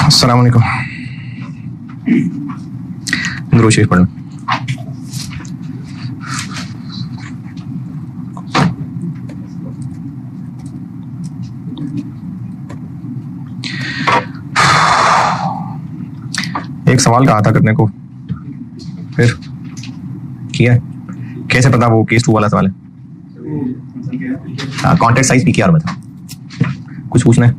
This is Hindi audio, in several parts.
अस्सलाम वालेकुम। दुरूद शरीफ पढ़ना। एक सवाल कहा था करने को, फिर किया। कैसे पता वो केस 2 वाला सवाल है? कॉन्टेक्ट साइज पीकेआर में था। कुछ पूछना है?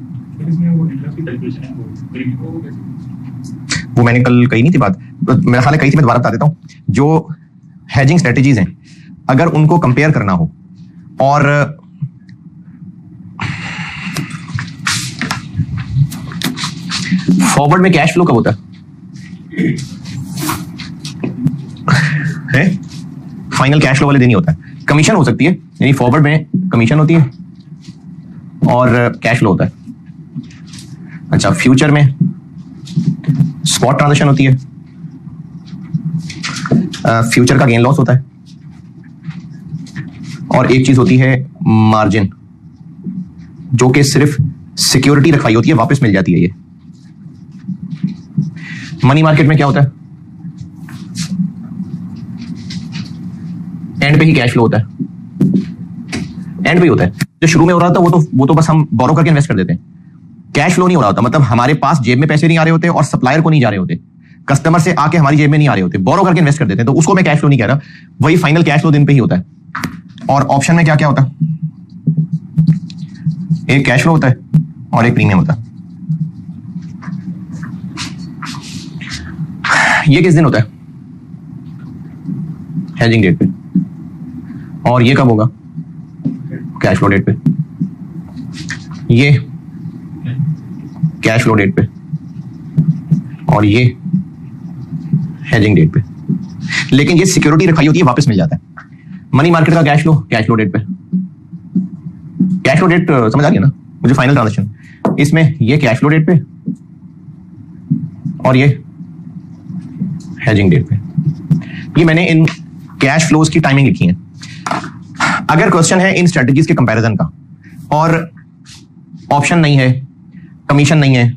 वो मैंने कल कही नहीं थी बात, मेरा ख्याल है कही थी, मैं दोबारा बता देता हूँ। जो हेजिंग स्ट्रेटेजीज हैं, अगर उनको कंपेयर करना हो और फॉरवर्ड में कैश फ्लो कब होता है? फाइनल कैश फ्लो वाले दिन ही होता है। कमीशन हो सकती है, यानी फॉरवर्ड में कमीशन होती है और कैश फ्लो होता है। अच्छा, फ्यूचर में स्पॉट ट्रांजैक्शन होती है, फ्यूचर का गेन लॉस होता है, और एक चीज होती है मार्जिन, जो कि सिर्फ सिक्योरिटी रखवाई होती है, वापस मिल जाती है। ये मनी मार्केट में क्या होता है? एंड पे ही कैश फ्लो होता है, एंड पे ही होता है। जो शुरू में हो रहा था वो तो बस हम बोरो करके इन्वेस्ट कर देते हैं। कैश फ्लो नहीं हो रहा होता, मतलब हमारे पास जेब में पैसे नहीं आ रहे होते और सप्लायर को नहीं जा रहे होते, कस्टमर से आके हमारी जेब में नहीं आ रहे होते, बोरो करके इन्वेस्ट कर देते हैं, तो उसको मैं कैश फ्लो नहीं कह रहा। वही फाइनल कैश फ्लो दिन पे ही होता है। और ऑप्शन में क्या क्या होता है? एक कैश फ्लो होता है और एक प्रीमियम होता है। ये किस दिन होता है? हेजिंग डेट पे। और ये कब होगा? कैश फ्लो डेट पे। ये कैश फ्लो डेट पे और ये हेजिंग डेट पे। लेकिन ये सिक्योरिटी रखाई होती है, वापस मिल जाता है। मनी मार्केट का कैश फ्लो डेट पे। कैश फ्लो डेट समझ आ गया ना मुझे? Final transaction. इसमें ये कैश फ्लो डेट पे और ये हेजिंग डेट पे। ये मैंने इन कैश फ्लोज की टाइमिंग लिखी है। अगर क्वेश्चन है इन स्ट्रेटजीज के कंपैरिजन का और ऑप्शन नहीं है, कमीशन नहीं है,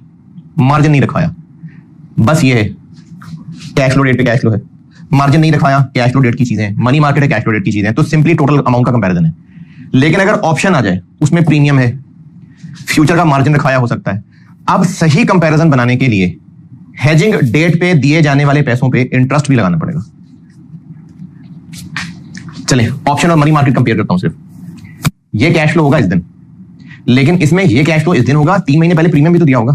मार्जिन नहीं रखवाया, बस ये है कैश फ्लो डेट पे कैश फ्लो है, मार्जिन नहीं रखवाया, कैश फ्लो डेट की चीजें, मनी मार्केट है कैश फ्लो डेट की चीजें, तो सिंपली टोटल अमाउंट का कंपैरिजन है। लेकिन अगर ऑप्शन आ जाए, उसमें प्रीमियम है, फ्यूचर का मार्जिन रखवाया हो सकता है। अब सही कंपैरिजन बनाने के लिए हेजिंग डेट पे दिए जाने वाले पैसों पे इंटरेस्ट भी लगाना पड़ेगा। चले ऑप्शन और मनी मार्केट कंपेयर करता हूं। सिर्फ ये कैश फ्लो होगा इस दिन, लेकिन इसमें ये कैश फ्लो इस दिन होगा, 3 महीने पहले प्रीमियम भी तो दिया होगा,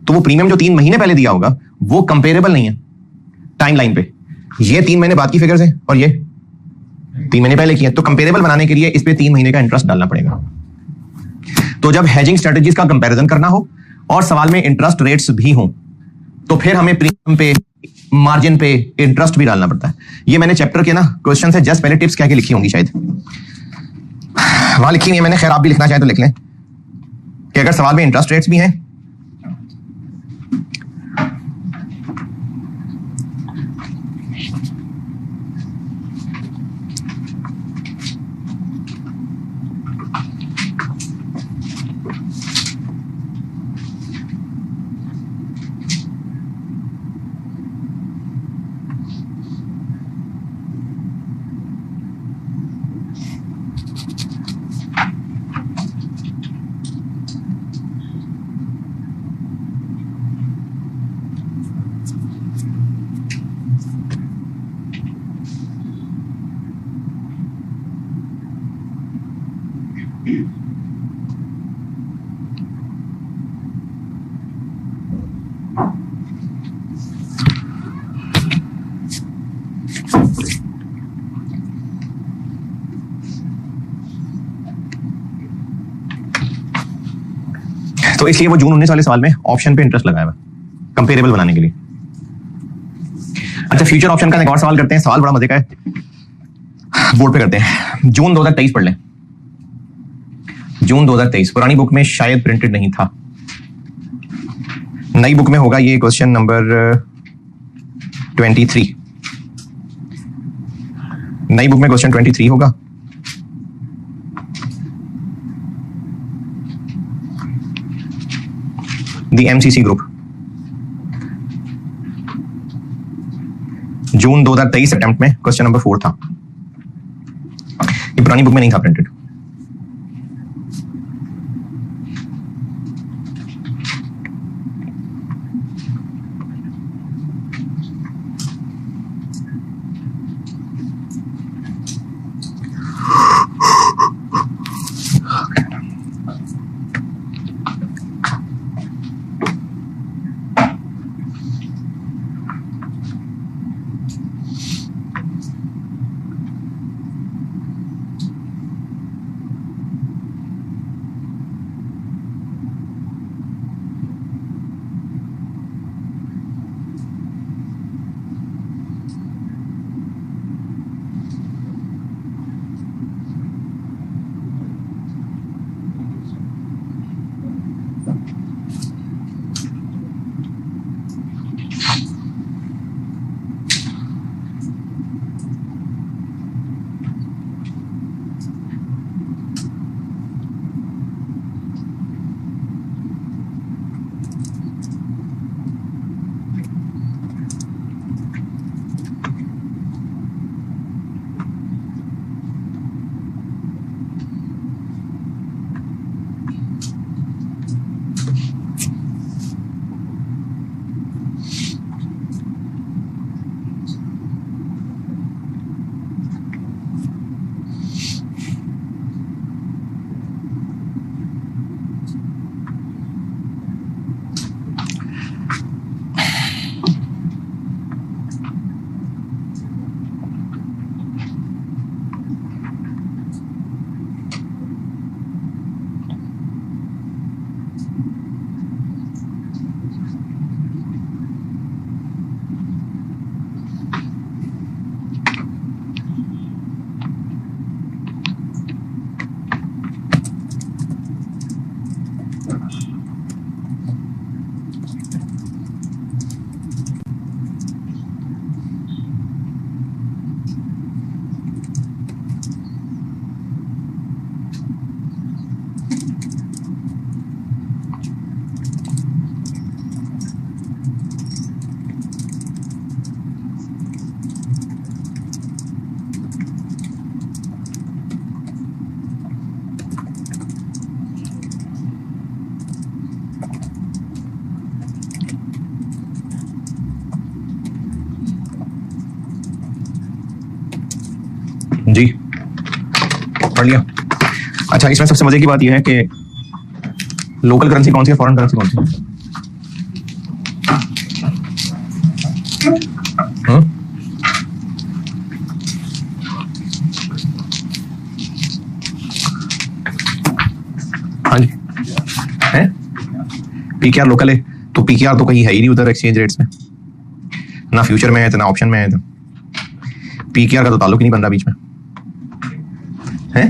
तो वो प्रीमियम जो 3 महीने पहले दिया होगा वो कंपेरेबल नहीं है टाइमलाइन पे। ये 3 महीने बाद की फिगर्स है और ये 3 महीने पहले की है, तो कंपेरेबल बनाने के लिए इस पे 3 महीने का इंटरेस्ट डालना पड़ेगा। तो जब हेजिंग स्ट्रेटजीज का कंपैरिजन करना हो और सवाल में इंटरेस्ट रेट्स भी हो, तो फिर हमें प्रीमियम पे, मार्जिन पे इंटरेस्ट भी डालना पड़ता है। ये मैंने चैप्टर के ना क्वेश्चन से जस्ट पहले टिप्स क्या क्या लिखी होंगी, शायद वहां लिखी नहीं है मैंने, खैर आप भी लिखना चाहे तो लिख लें कि अगर सवाल में इंटरेस्ट रेट्स भी हैं तो इसलिए वो जून 19 वाले सवाल में ऑप्शन पे इंटरेस्ट लगाया हुआ कंपेरेबल बनाने के लिए। अच्छा, फ्यूचर ऑप्शन का एक और सवाल करते हैं। सवाल बड़ा मजे का है, बोर्ड पे करते हैं। जून 2023 पढ़ लें। जून 2023 पुरानी बुक में शायद प्रिंटेड नहीं था, नई बुक में होगा। ये क्वेश्चन नंबर 23, नई बुक में क्वेश्चन 23 होगा। The MCC group June 2023 attempt में क्वेश्चन नंबर 4 था। ये पुरानी बुक में नहीं था प्रिंटेड। जी पढ़ लिया। अच्छा, इसमें सबसे मजे की बात यह है कि लोकल करेंसी कौन सी है, फॉरेन करेंसी कौन सी है? हाँ जी है। पीकेआर लोकल है, तो पीकेआर तो कहीं है ही नहीं उधर एक्सचेंज रेट्स में, ना फ्यूचर में है तो ना ऑप्शन में है, तो पीकेआर का तो ताल्लुक ही नहीं बन रहा बीच में है।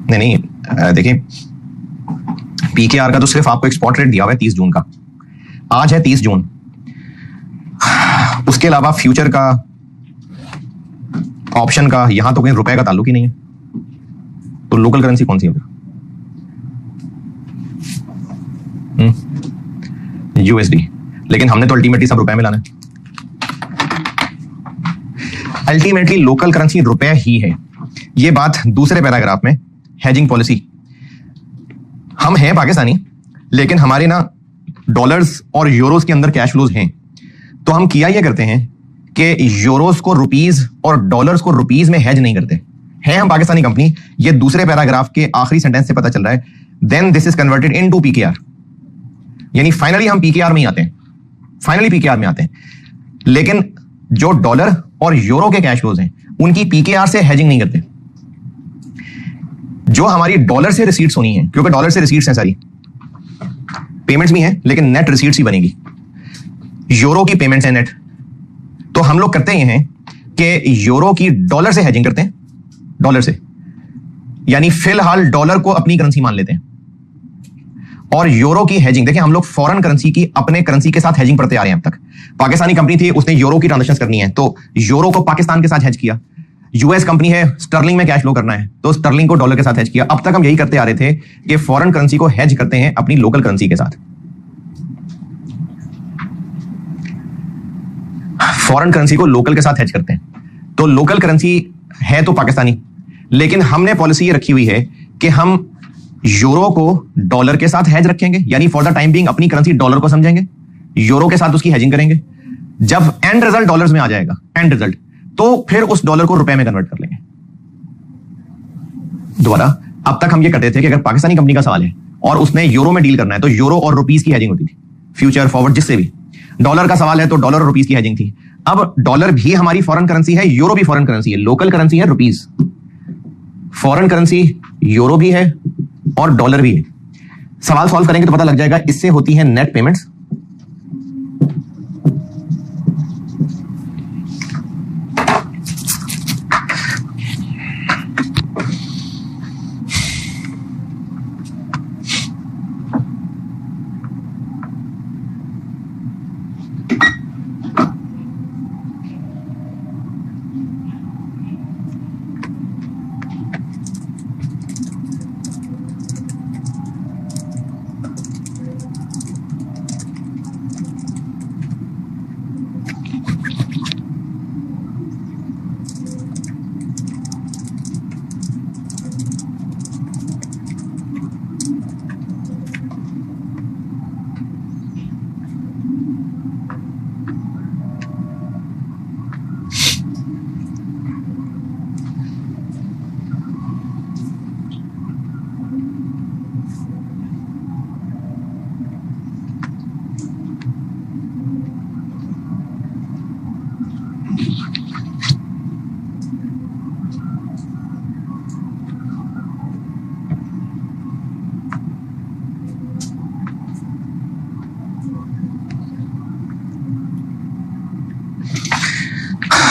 नहीं देखिए, पीकेआर का तो सिर्फ आपको एक स्पॉट रेट दिया हुआ है 30 जून का। आज है 30 जून, उसके अलावा फ्यूचर का, ऑप्शन का, यहां तो कहीं रुपए का ताल्लुक ही नहीं है। तो लोकल करेंसी कौन सी है? यूएसडी। लेकिन हमने तो अल्टीमेटली सब रुपए में लाना है। अल्टीमेटली लोकल करेंसी रुपए ही है। ये बात दूसरे पैराग्राफ में, हेजिंग पॉलिसी। हम हैं पाकिस्तानी, लेकिन हमारे ना डॉलर्स और यूरोस के अंदर कैश फ्लोज हैं। तो हम किया ये करते हैं कि यूरोस को रुपीज और डॉलर्स को रुपीज में हेज नहीं करते हैं। हम पाकिस्तानी कंपनी, ये दूसरे पैराग्राफ के आखिरी सेंटेंस से पता चल रहा है। Then this is converted into PKR, यानी फाइनली हम पीकेआर में ही आते हैं, फाइनली पीकेआर में आते हैं। लेकिन जो डॉलर और यूरो के कैश फ्लोज हैं उनकी पीकेआर से हेजिंग नहीं करते। जो हमारी डॉलर से रिसीट्स होनी है, क्योंकि डॉलर से रिसीट्स हैं सारी, पेमेंट्स भी हैं लेकिन नेट रिसीट्स ही बनेगी। यूरो की पेमेंट्स हैं नेट, तो हम लोग करते हैं कि यूरो की डॉलर से हेजिंग करते हैं, डॉलर से, यानी फिलहाल डॉलर को अपनी करेंसी मान लेते हैं और यूरो की हेजिंग। देखिए, हम लोग फॉरेन करेंसी की अपने करेंसी के साथ हेजिंग पढ़ते आ रहे हैं अब तक। पाकिस्तानी कंपनी थी, उसने यूरो की ट्रांजेक्शन करनी है तो यूरो को पाकिस्तान के साथ हेज किया। यूएस कंपनी है, स्टर्लिंग में कैश फ्लो करना है तो स्टर्लिंग को डॉलर के साथ हेज किया। अब तक हम यही करते आ रहे थे कि फॉरेन करेंसी को हेज करते हैं अपनी लोकल करेंसी के साथ। फॉरेन करेंसी को लोकल के साथ हेज करते हैं। तो लोकल करेंसी है तो पाकिस्तानी, लेकिन हमने पॉलिसी ये रखी हुई है कि हम यूरो को डॉलर के साथ हेज रखेंगे, यानी फॉर द टाइम बीइंग अपनी करेंसी डॉलर को समझेंगे, यूरो के साथ उसकी हेजिंग करेंगे। जब एंड रिजल्ट डॉलर्स में आ जाएगा, एंड रिजल्ट, तो फिर उस डॉलर को रुपए में कन्वर्ट कर लेंगे। दोबारा, अब तक हम ये करते थे कि अगर पाकिस्तानी कंपनी का सवाल है और उसने यूरो में डील करना है तो यूरो और रुपीस की हेजिंग होती थी, फ्यूचर फॉरवर्ड जिससे भी। डॉलर का सवाल है तो डॉलर और रुपीस की हेजिंग थी। अब डॉलर भी हमारी फॉरेन करेंसी है, यूरो भी फॉरेन करेंसी है, लोकल करेंसी है रुपीस, फॉरेन करेंसी यूरो भी है और डॉलर भी है। सवाल सॉल्व करेंगे तो पता लग जाएगा। इससे होती है नेट पेमेंट्स,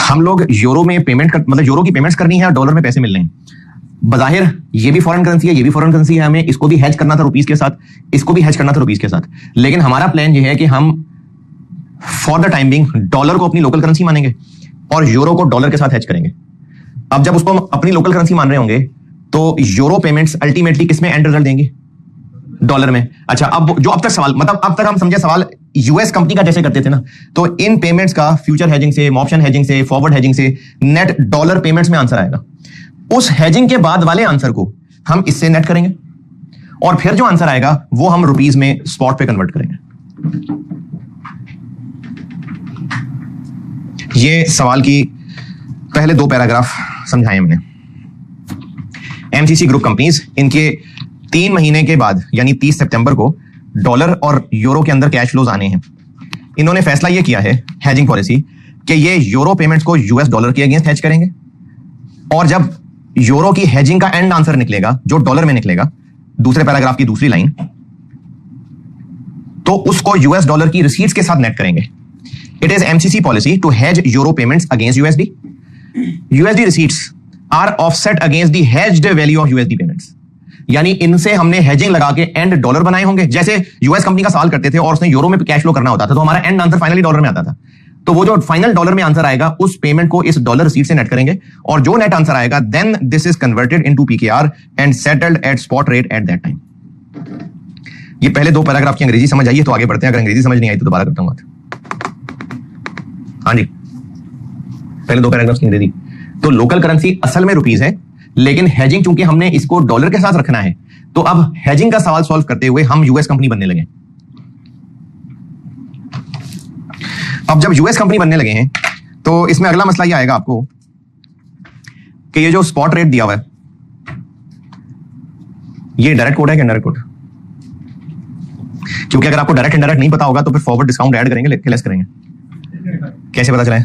हम लोग यूरो में पेमेंट मतलब यूरो की पेमेंट्स करनी है और डॉलर में पैसे मिल रहे हैं। बजाहिर ये भी फॉरेन करेंसी है, ये भी फॉरेन करेंसी है, हमें इसको भी हेज करना था रुपीस के साथ, इसको भी हेज करना था रुपीस के साथ। लेकिन हमारा प्लान ये है कि हम for the time being dollar को अपनी लोकल करेंसी मानेंगे और यूरो को डॉलर के साथ हेज करेंगे। अब जब उसको अपनी लोकल करेंसी मान रहे होंगे तो यूरो पेमेंट्स अल्टीमेटली किसमें एंड रिजल्ट देंगे? डॉलर में। अच्छा, अब जो अब तक सवाल, मतलब अब तक हम समझे सवाल यूएस कंपनी का जैसे करते थे ना, तो इन पेमेंट्स का फ्यूचर हेजिंग से, ऑप्शन हेजिंग से, फॉरवर्ड हेजिंग से नेट डॉलर पेमेंट्स में आंसर आएगा। उस हेजिंग के बाद वाले आंसर को हम इससे नेट करेंगे और फिर जो आंसर आएगा वो हम रुपीस में स्पॉट पे कन्वर्ट करेंगे। ये सवाल की पहले 2 पैराग्राफ समझाए मैंने। एमसीसी ग्रुप कंपनीज, इनके 3 महीने के बाद यानी 30 सितंबर को डॉलर और यूरो के अंदर कैश फ्लोज आने हैं। इन्होंने फैसला यह किया है, हेजिंग पॉलिसी, कि ये यूरो पेमेंट्स को यूएस डॉलर के अगेंस्ट हेज करेंगे और जब यूरो की हेजिंग का एंड आंसर निकलेगा जो डॉलर में निकलेगा, दूसरे पैराग्राफ की दूसरी लाइन, तो उसको यूएस डॉलर की रिसीट्स के साथ नेट करेंगे। It is MCC policy to hedge euro payments against USD. USD receipts are offset against the hedged value of USD payments. यानी इनसे हमने हेजिंग लगा के एंड डॉलर बनाए होंगे। जैसे यूएस कंपनी का सवाल करते थे और उसने यूरो में कैश फ्लो करना होता था तो हमारा एंड आंसर फाइनली डॉलर में आता था। तो वो जो फाइनल डॉलर में आंसर आएगा उस पेमेंट को इस डॉलर रिसीट से नेट करेंगे और जो नेट आंसर आएगा then this is converted into PKR and settled at spot rate at that time. ये पहले 2 पैराग्राफ की अंग्रेजी समझ आइए तो आगे बढ़ते हैं। अगर अंग्रेजी समझ नहीं आई तो दोबारा करता हूं बात। हाँ जी, पहले 2 पैराग्राफ की अंग्रेजी। तो लोकल करेंसी असल में रुपीस है, लेकिन हेजिंग चूंकि हमने इसको डॉलर के साथ रखना है तो अब हेजिंग का सवाल सॉल्व करते हुए हम यूएस कंपनी बनने लगे। अब जब यूएस कंपनी बनने लगे हैं तो इसमें अगला मसला ये आएगा आपको कि ये जो स्पॉट रेट दिया हुआ है ये डायरेक्ट कोड है कि इनडायरेक्ट कोड? क्योंकि अगर आपको डायरेक्ट इनडायरेक्ट नहीं पता होगा तो फिर फॉरवर्ड डिस्काउंट ऐड करेंगे कि लेस करेंगे? कैसे पता चला?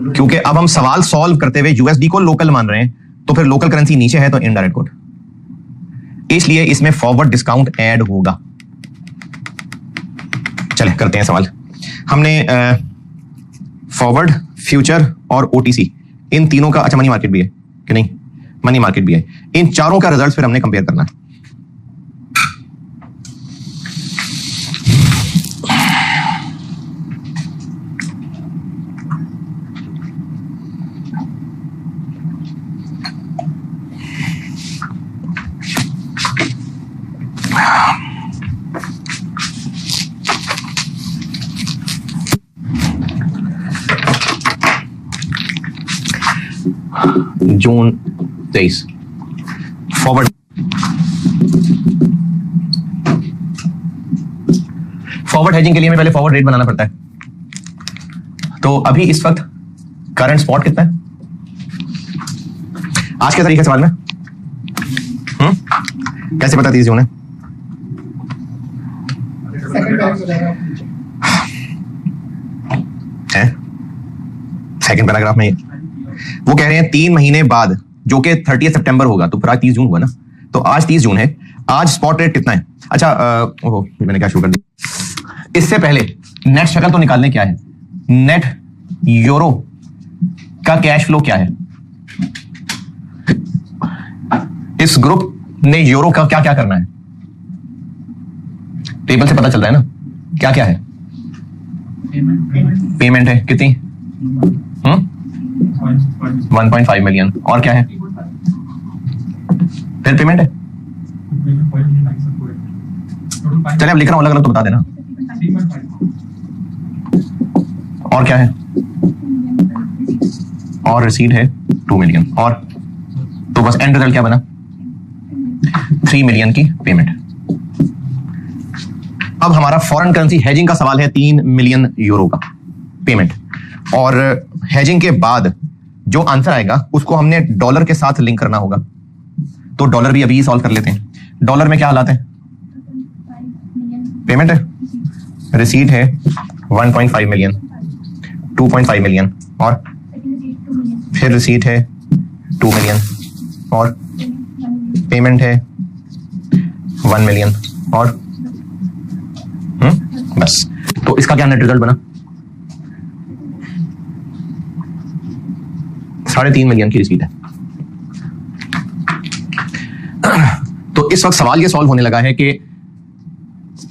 क्योंकि अब हम सवाल सॉल्व करते हुए यूएसडी को लोकल मान रहे हैं तो फिर लोकल करेंसी नीचे है तो इनडायरेक्ट कोड, इसलिए इसमें फॉरवर्ड डिस्काउंट ऐड होगा। चले करते हैं सवाल। हमने फॉरवर्ड, फ्यूचर और ओटीसी इन तीनों का, अच्छा मनी मार्केट भी है कि नहीं? मनी मार्केट भी है। इन चारों का रिजल्ट फिर हमने कंपेयर करना है। जून 23 फॉरवर्ड हेजिंग के लिए हमें पहले फॉरवर्ड रेट बनाना पड़ता है। तो अभी इस वक्त करंट स्पॉट कितना है आज के तारीख सवाल में? कैसे पता 30 जून है? सेकंड पैराग्राफ में वो कह रहे हैं 3 महीने बाद, जो कि 30 सितंबर होगा, तो फिर आज 30 जून हुआ ना, तो आज 30 जून है। आज स्पॉट रेट कितना है? अच्छा ओहो मैंने क्या शुरू कर दिया। इससे पहले नेट शक्ल तो निकालने क्या है, नेट यूरो का कैश फ्लो क्या है। इस ग्रुप ने यूरो का क्या क्या करना है, टेबल से पता चलता है ना। क्या क्या है? पेमेंट है कितनी? 1.5 मिलियन। और क्या है? फिर पेमेंट है। चलिए अब लिख रहा हूं अलग अलग तो बता देना। और क्या है? और रिसीट है 2 मिलियन। और तो बस एंड रिजल्ट क्या बना? 3 मिलियन की पेमेंट। अब हमारा फॉरेन करेंसी हेजिंग का सवाल है 3 मिलियन यूरो का पेमेंट, और हेजिंग के बाद जो आंसर आएगा उसको हमने डॉलर के साथ लिंक करना होगा। तो डॉलर भी अभी सॉल्व कर लेते हैं। डॉलर में क्या हालात है? पेमेंट है, रिसीट है 1.5 मिलियन, 2.5 मिलियन, और फिर रिसीट है 2 मिलियन, और पेमेंट है 1 मिलियन, और बस। तो इसका क्या नेट रिजल्ट बना? 3.5 मिलियन की रिसीट है। तो इस वक्त सवाल ये सॉल्व होने लगा है कि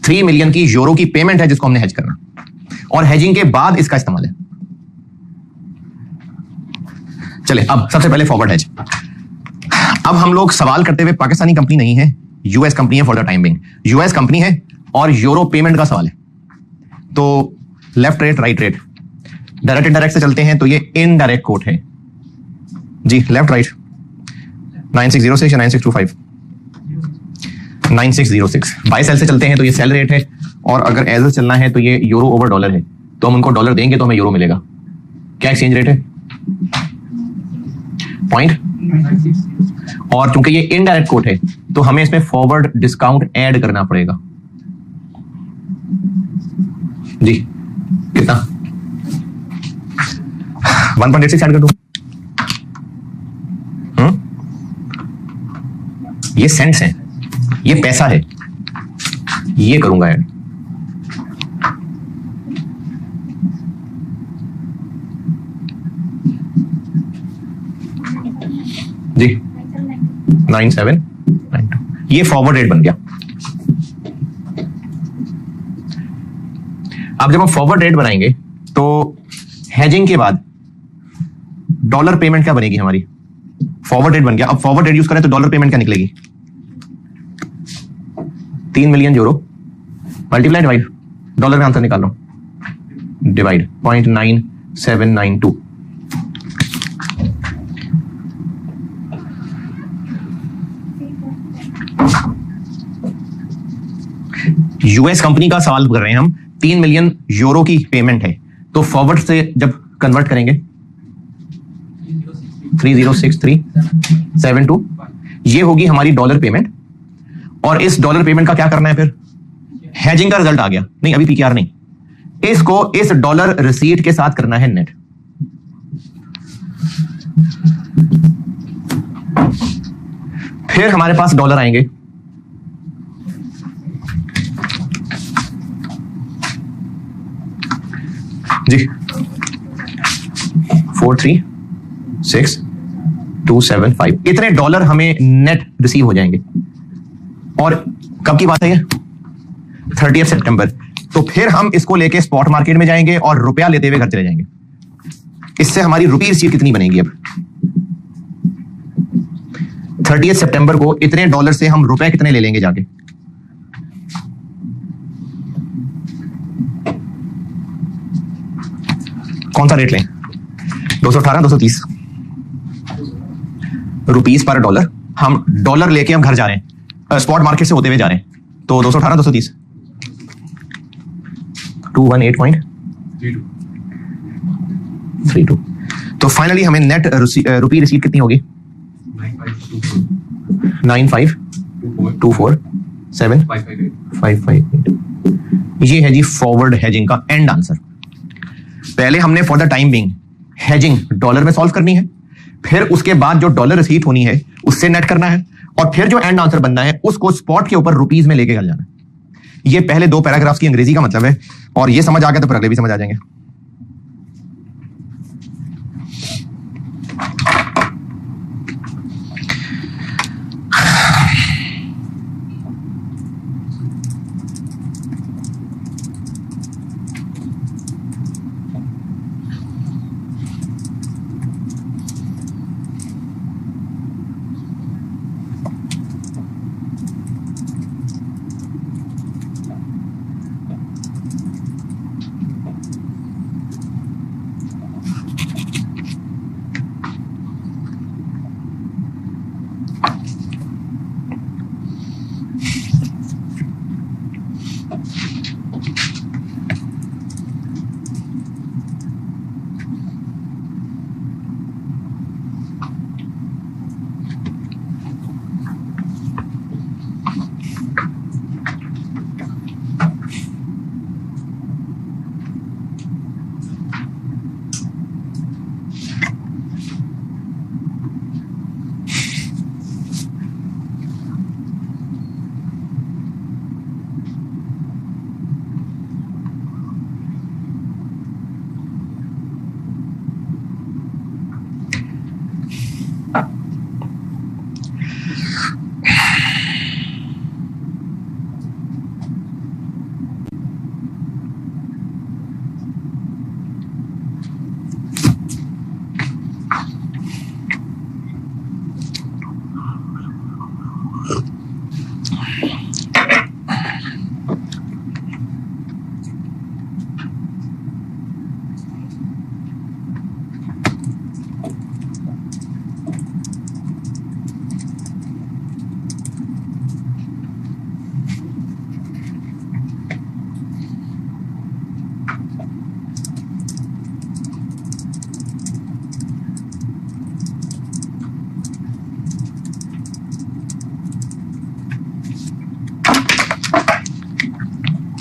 3 मिलियन की यूरो की पेमेंट है जिसको हमने हेज करना, और हेजिंग के बाद इसका इस्तेमाल है। चले अब सबसे पहले फॉरवर्ड हेज। अब हम लोग सवाल करते हुए पाकिस्तानी कंपनी नहीं है, यूएस कंपनी है for the time being. US company है और यूरो पेमेंट का सवाल है। तो left rate right rate, direct indirect से चलते हैं तो ये इनडायरेक्ट कोट है जी। लेफ्ट राइट 9606 या 9625? 9606। बाय सेल से चलते हैं तो ये सेल रेट है, और अगर एज चलना है तो ये यूरो ओवर डॉलर है। तो हम उनको डॉलर देंगे तो हमें यूरो मिलेगा। क्या एक्सचेंज रेट है? पॉइंट। और चूंकि ये इनडायरेक्ट कोट है तो हमें इसमें फॉरवर्ड डिस्काउंट ऐड करना पड़ेगा जी। कितना? 1.86 ऐड कर दो। ये सेंट्स है, ये पैसा है, ये करूंगा ऐड। जी 9792। ये फॉरवर्ड रेट बन गया। अब जब हम फॉरवर्ड रेट बनाएंगे तो हेजिंग के बाद डॉलर पेमेंट क्या बनेगी हमारी? फॉरवर्ड रेट बन गया। अब फॉरवर्ड रेट यूज करें तो डॉलर पेमेंट क्या निकलेगी? 3 million euro multiply divide, dollar में आंसर निकाल रहा हूं, डिवाइड 0.9792। यूएस कंपनी का सवाल कर रहे हैं हम। 3 मिलियन यूरो की पेमेंट है, तो फॉरवर्ड से जब कन्वर्ट करेंगे 306372, ये होगी हमारी डॉलर पेमेंट। और इस डॉलर पेमेंट का क्या करना है फिर? हेजिंग का रिजल्ट आ गया। नहीं अभी पीकेआर नहीं, इसको इस डॉलर रिसीट के साथ करना है नेट। फिर हमारे पास डॉलर आएंगे, जी 436,275 इतने डॉलर हमें नेट रिसीव हो जाएंगे। और कब की बात है ये? 30 सितंबर। तो फिर हम इसको लेके स्पॉट मार्केट में जाएंगे और रुपया लेते हुए घर चले जाएंगे। इससे हमारी रुपी रिसीव कितनी बनेगी? अब 30 सितंबर को इतने डॉलर से हम रुपए कितने ले लेंगे जाके? कौन सा रेट लें? 218, 230? रुपीज पर डॉलर, हम डॉलर लेके हम घर जा रहे हैं, स्पॉट मार्केट से होते हुए जा रहे हैं, तो 218 230 218.32। तो फाइनली हमें नेट रुपी रिसीव कितनी होगी? 95247558। ये है जी फॉरवर्ड हेजिंग का एंड आंसर। पहले हमने for the time being hedging dollar में सॉल्व करनी है, फिर उसके बाद जो डॉलर रिसीव होनी है उससे नेट करना है, और फिर जो एंड आंसर बनना है उसको स्पॉट के ऊपर रुपीज में लेके चल जाना है। ये पहले 2 पैराग्राफ्स की अंग्रेजी का मतलब है, और ये समझ आ गया तो फिर अगले भी समझ आ जाएंगे।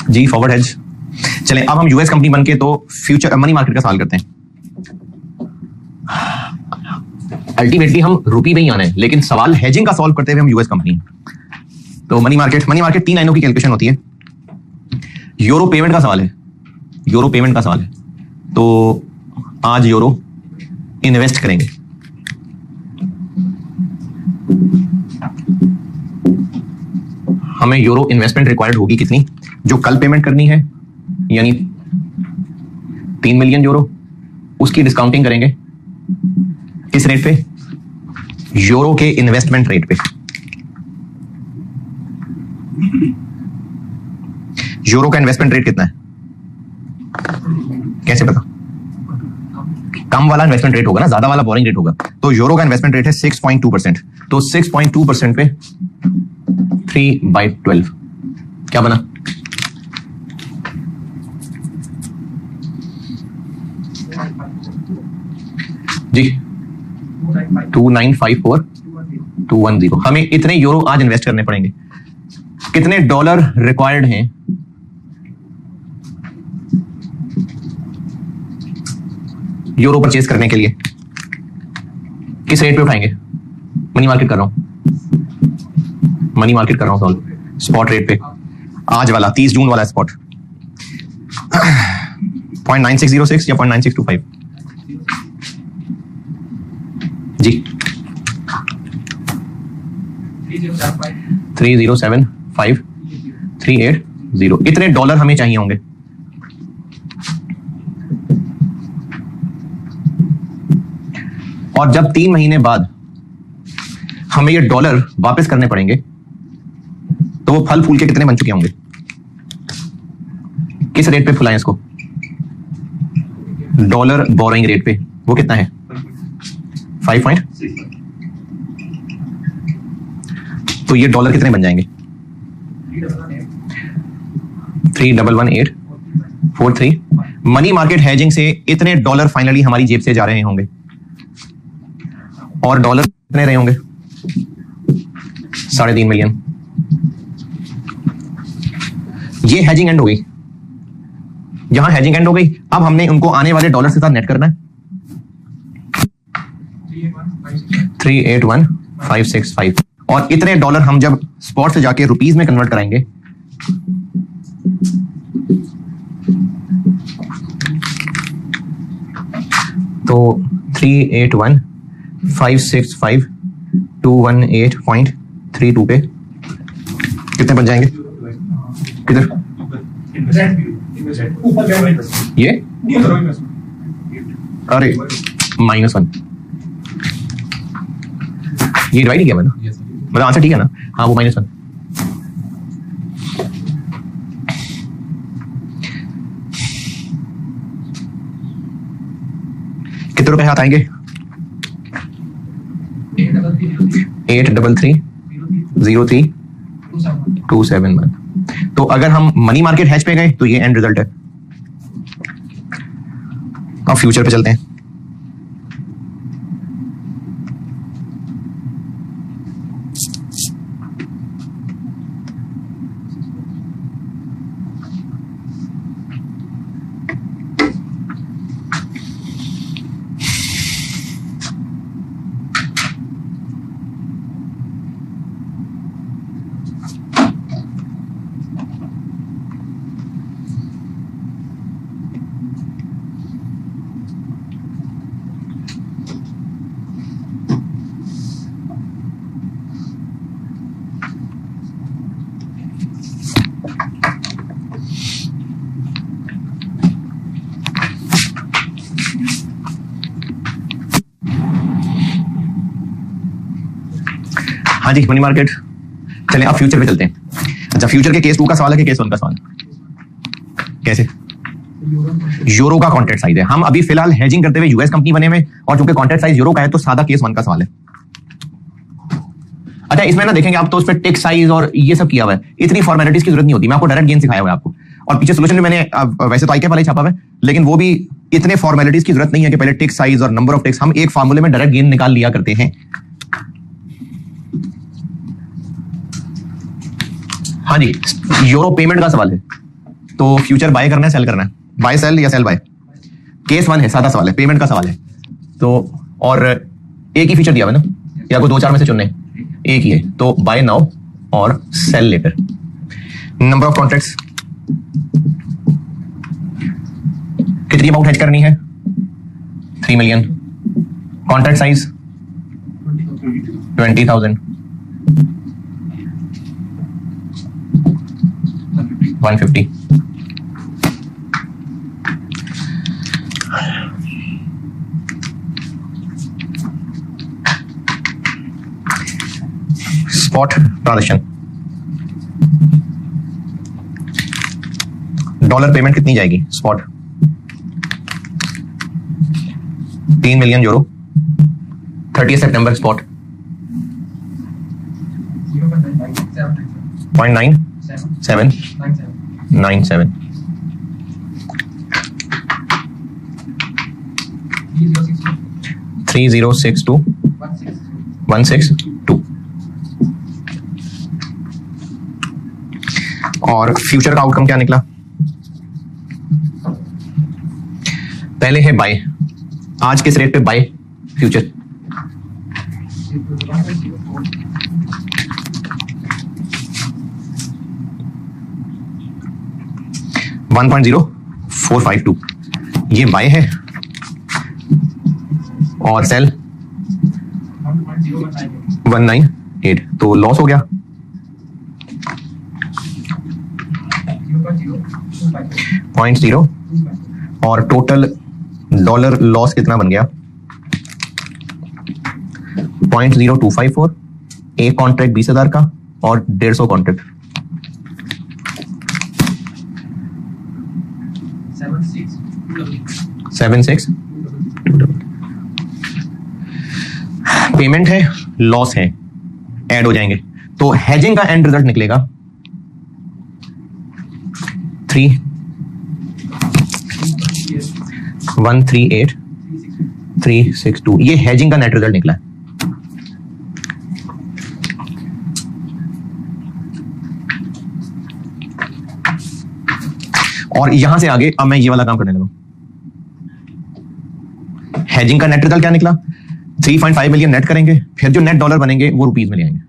जी फॉरवर्ड हेज। चलें अब हम यूएस कंपनी बनके तो फ्यूचर मनी मार्केट का सवाल करते हैं। अल्टीमेटली हम रुपी में ही आना है, लेकिन सवाल हेजिंग का सॉल्व करते हुए हम यूएस कंपनी। तो मनी मार्केट 3 लाइनों की कैलकुलेशन होती है। यूरो पेमेंट का सवाल है, यूरो पेमेंट का सवाल है, तो आज यूरो इन्वेस्ट करेंगे। हमें यूरो इन्वेस्टमेंट रिक्वायर्ड होगी कितनी? जो कल पेमेंट करनी है यानी 3 मिलियन यूरो, उसकी डिस्काउंटिंग करेंगे किस रेट पे? यूरो के इन्वेस्टमेंट रेट पे। यूरो का इन्वेस्टमेंट रेट कितना है? कैसे पता? कम वाला इन्वेस्टमेंट रेट होगा ना, ज्यादा वाला बोरिंग रेट होगा। तो यूरो का इन्वेस्टमेंट रेट है 6.2%। तो 6.2% पे 3/12 क्या बना? जी 2954210। हमें इतने यूरो आज इन्वेस्ट करने पड़ेंगे। कितने डॉलर रिक्वायर्ड हैं? यूरो परचेज करने के लिए किस रेट पे उठाएंगे? मनी मार्केट कर रहा हूं, मनी मार्केट कर रहा हूं सॉल्व, स्पॉट रेट पे आज वाला 30 जून वाला स्पॉट 0.9606 या 0.9625 जी 3075380। इतने डॉलर हमें चाहिए होंगे। और जब 3 महीने बाद हमें ये डॉलर वापस करने पड़ेंगे तो वो फल फूल के कितने बन चुके होंगे? किस रेट पे फुलाएं इसको? डॉलर बोरोइंग रेट पे वो कितना है? 5.6 तो ये डॉलर कितने बन जाएंगे? 311,843। मनी मार्केट हेजिंग से इतने डॉलर फाइनली हमारी जेब से जा रहे होंगे। और डॉलर कितने रहे होंगे? 3.5 मिलियन। ये हेजिंग एंड हो गई। यहां हेजिंग एंड हो गई। अब हमने उनको आने वाले डॉलर के साथ नेट करना है। 381,565। और इतने डॉलर हम जब स्पॉट से जाके रुपीस में कन्वर्ट कराएंगे तो 381,565,218.32 पे कितने बन जाएंगे? किधर ये? अरे -1। ये डिवाइड ही किया मैंने, मतलब आंसर ठीक है ना? हाँ वो -1। कितने रुपए हाथ आएंगे? 833,03,271। तो अगर हम मनी मार्केट हैच पे गए तो ये एंड रिजल्ट है। अब फ्यूचर पे चलते हैं। हाँ जी मनी मार्केट। चलें अब फ्यूचर पे चलते हैं। अच्छा फ्यूचर के केस 2 का सवाल है कि केस 1 का सवाल? कैसे? यूरो का कॉन्ट्रैक्ट साइज है। हम अभी फिलहाल हेजिंग करते हुए यूएस कंपनी बने हुए और चूंकि कॉन्ट्रैक्ट साइज यूरो का है तो सादा केस 1 का सवाल है। अच्छा इसमें ना देखेंगे आप तो उस पर टिक साइज और ये सब किया हुआ है, इतनी फॉर्मेलिटीज की जरूरत नहीं होती। मैं आपको डायरेक्ट गेन सिखाया हुआ है आपको, और पीछे सोल्यूशन में मैंने वैसे तो आईके वाला ही छापा हुआ है, लेकिन वो भी इतने फॉर्मेलिटीज की जरूरत नहीं है कि पहले टिक साइज और नंबर ऑफ टिक्स, हम एक फार्मूले में डायरेक्ट गेन निकाल लिया करते हैं। हाँ जी यूरो पेमेंट का सवाल है, तो फ्यूचर बाय करना है सेल करना है? बाय सेल या सेल बाय? केस 1 है, सादा सवाल है, पेमेंट का सवाल है। तो और एक ही फीचर दिया हुआ है ना, या कोई 2-4 में से चुनने? एक ही है, तो बाय नाउ और sell later. Number of contracts कितनी अमाउंट हेज करनी है? 3 million. Contract size 20,000। 150। Spot transaction. Dollar payment कितनी जाएगी स्पॉट? 3 million euro. 30 सितंबर स्पॉट 0.9797। 3062,162। और फ्यूचर का आउटकम क्या निकला? पहले है बाय, आज किस रेट पे बाय फ्यूचर? 1.0452 ये बाय है, और सेल 198, तो लॉस हो गया 0.0, और टोटल डॉलर लॉस कितना बन गया? 0.0254। एक कॉन्ट्रैक्ट 20,000 का और 150 कॉन्ट्रैक्ट 76। पेमेंट है, लॉस है, ऐड हो जाएंगे। तो हेजिंग का एंड रिजल्ट निकलेगा 138,362। ये हेजिंग का नेट रिजल्ट निकला है। और यहां से आगे अब मैं ये वाला काम करने लगा। हेजिंग का नेट रिजल्ट क्या निकला? 3.5 मिलियन नेट करेंगे, फिर जो नेट डॉलर बनेंगे वो रुपीज में ले आएंगे।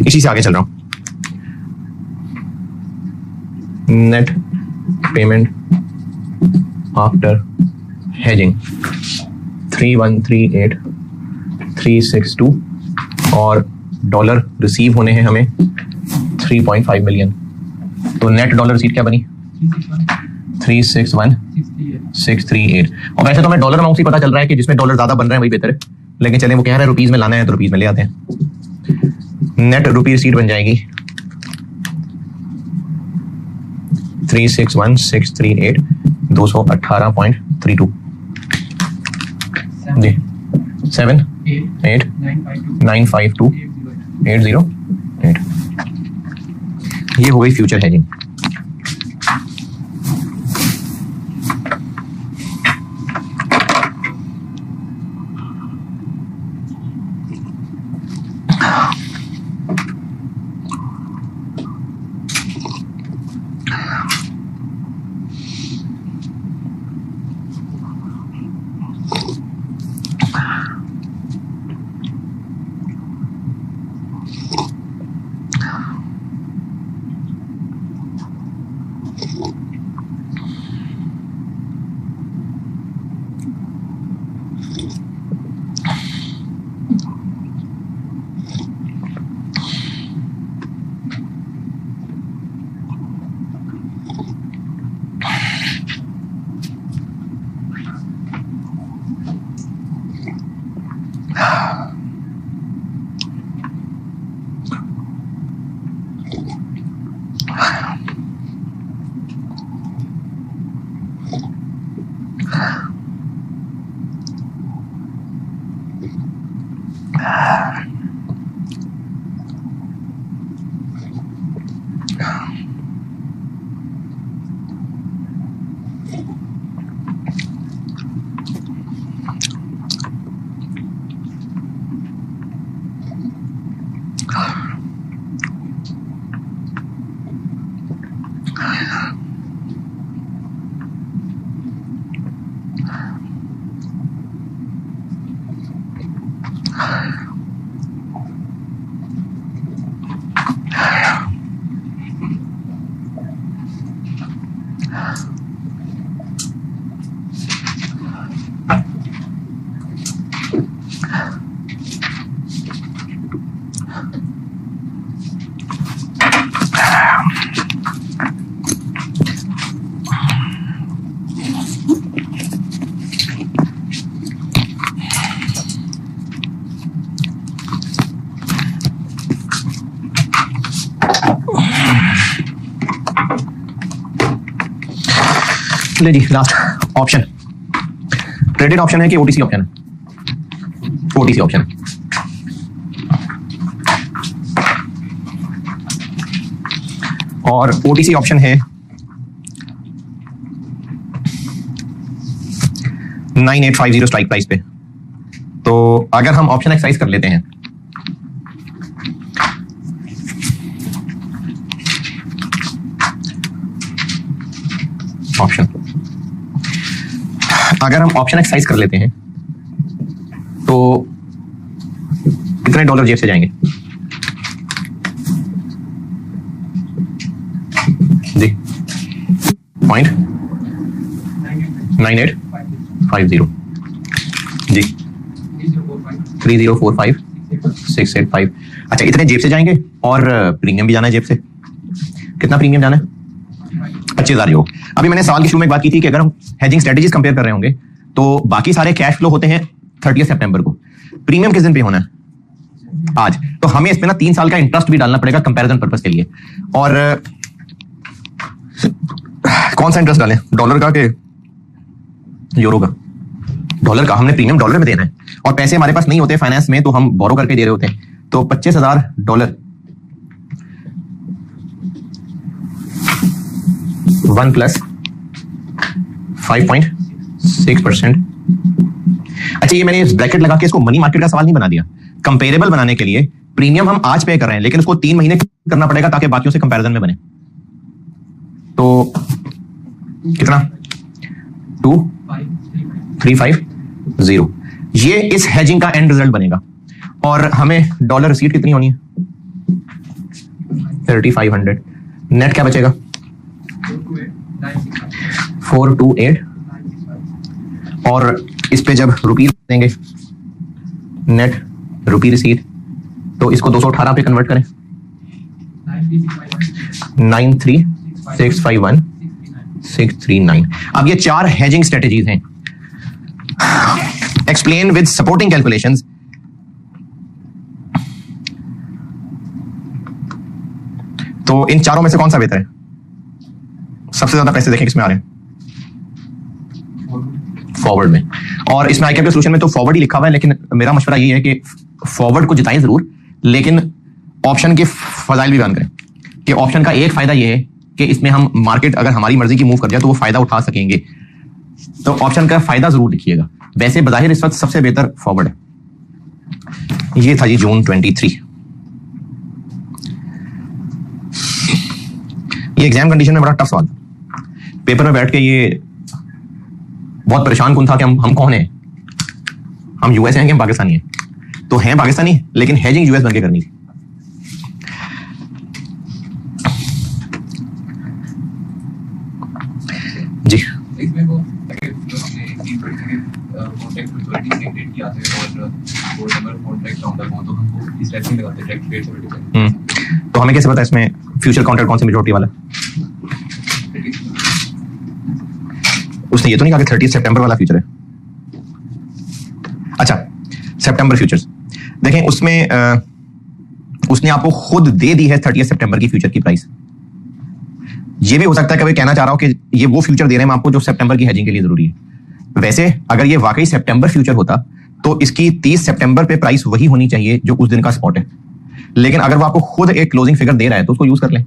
इसी से आगे चल रहा हूं। नेट पेमेंट आफ्टर हेजिंग 3138362 और डॉलर रिसीव होने हैं हमें 3.5 मिलियन। तो नेट डॉलर रिसीव क्या बनी? 361,638। और वैसे तो हमें डॉलर अमाउंट ही पता चल रहा है कि जिसमें डॉलर ज्यादा बन रहे हैं वही बेहतर है, लेकिन चले वो कह रहे हैं रुपीज में लाना है तो रुपीज में ले आते हैं। नेट रुपी रिसीट बन जाएगी 361,638 218.32 जी 7,8,952,808। ये हो गई फ्यूचर हेजिंग। ले जी लास्ट ऑप्शन ट्रेडेड ऑप्शन है कि ओटीसी ऑप्शन है? ओटीसी ऑप्शन है। और ओटीसी ऑप्शन है 9850 स्ट्राइक प्राइस पे। तो अगर हम ऑप्शन एक्सरसाइज कर लेते हैं ऑप्शन, अगर हम ऑप्शन एक्सरसाइज कर लेते हैं तो कितने डॉलर जेब से जाएंगे जी? 0.9850 जी 3045,685। अच्छा इतने जेब से जाएंगे और प्रीमियम भी जाना है जेब से। कितना प्रीमियम जाना है? 25,000 जो। अभी मैंने सवाल की शुरू में एक बात की थी कि अगर हम हेजिंग स्ट्रेटजीज कंपेयर कर रहे होंगे तो बाकी सारे कैश फ्लो होते हैं 30 सितंबर को। प्रीमियम किस दिन पे होना है? आज, तो हमें इस पे ना 3 साल का इंटरेस्ट भी डालना पड़ेगा कंपैरिजन पर्पस के लिए। और कौन सा इंटरेस्ट डालें, डॉलर का कि यूरो का? डॉलर का, हमने प्रीमियम डॉलर में देना है और पैसे हमारे पास नहीं होते फाइनेंस में, तो हम बोरो करके दे रहे होते हैं। तो $25,000 1 + 5.6%। अच्छा, ये मैंने ब्रैकेट लगा के इसको मनी मार्केट का सवाल नहीं बना दिया। कंपेरेबल बनाने के लिए प्रीमियम हम आज पे कर रहे हैं, लेकिन उसको 3 महीने करना पड़ेगा ताकि बाकियों से कंपैरिजन में बने। तो कितना? 2350। ये इस हेजिंग का एंड रिजल्ट बनेगा। और हमें डॉलर रिसीट कितनी होनी है? 3500। नेट क्या बचेगा? 428। और इस पे जब रुपी देंगे, नेट रुपी रिसीट, तो इसको 218 पे कन्वर्ट करें। 93,651,639। अब ये 4 हेजिंग स्ट्रेटेजीज हैं। Explain with supporting calculations. तो इन चारों में से कौन सा बेहतर है? सबसे ज्यादा पैसे देखें किसमें आ रहे हैं? फॉरवर्ड में। और इसमें आईकेएप के सॉल्यूशन में तो फॉरवर्ड ही लिखा हुआ है, लेकिन मेरा मशवरा ये है कि फॉरवर्ड को जिताएं जरूर, लेकिन ऑप्शन के फजाइल भी बयान करें। कि ऑप्शन का एक फायदा ये है कि इसमें हम मार्केट अगर हमारी मर्जी की मूव कर जाए तो वो फायदा उठा सकेंगे। तो ऑप्शन का फायदा जरूर लिखिएगा। वैसे बजाहिर इस वक्त सबसे बेहतर फॉरवर्ड है। ये था जी जून 23। ये एग्जाम कंडीशन में बड़ा टफ सवाल था। पेपर में बैठ के ये बहुत परेशान कौन था कि हम कौन है? हम यूएस हैं कि हम पाकिस्तानी हैं? तो हैं पाकिस्तानी, लेकिन हेजिंग यूएस बन के करनी थी। जी तो हमें कैसे पता इसमें फ्यूचर कॉन्ट्रैक्ट कौन सी मेजॉरिटी वाला? उसने ये तो नहीं कहा कि 30 सितंबर वाला फ्यूचर है। अच्छा, सितंबर फ्यूचर्स देखें, उसमें उसने आपको खुद दे दी है 30 सितंबर की फ्यूचर की प्राइस। ये भी हो सकता है कि वे कहना चाह रहा हो कि ये वो फ्यूचर दे रहे हैं आपको जो सितंबर की हेजिंग के लिए जरूरी है। वैसे अगर ये वाकई सितंबर फ्यूचर होता तो इसकी 30 सितंबर पे प्राइस वही होनी चाहिए जो उस दिन का स्पॉट है। लेकिन अगर वो आपको खुद एक क्लोजिंग फिगर दे रहा है तो उसको यूज कर लें।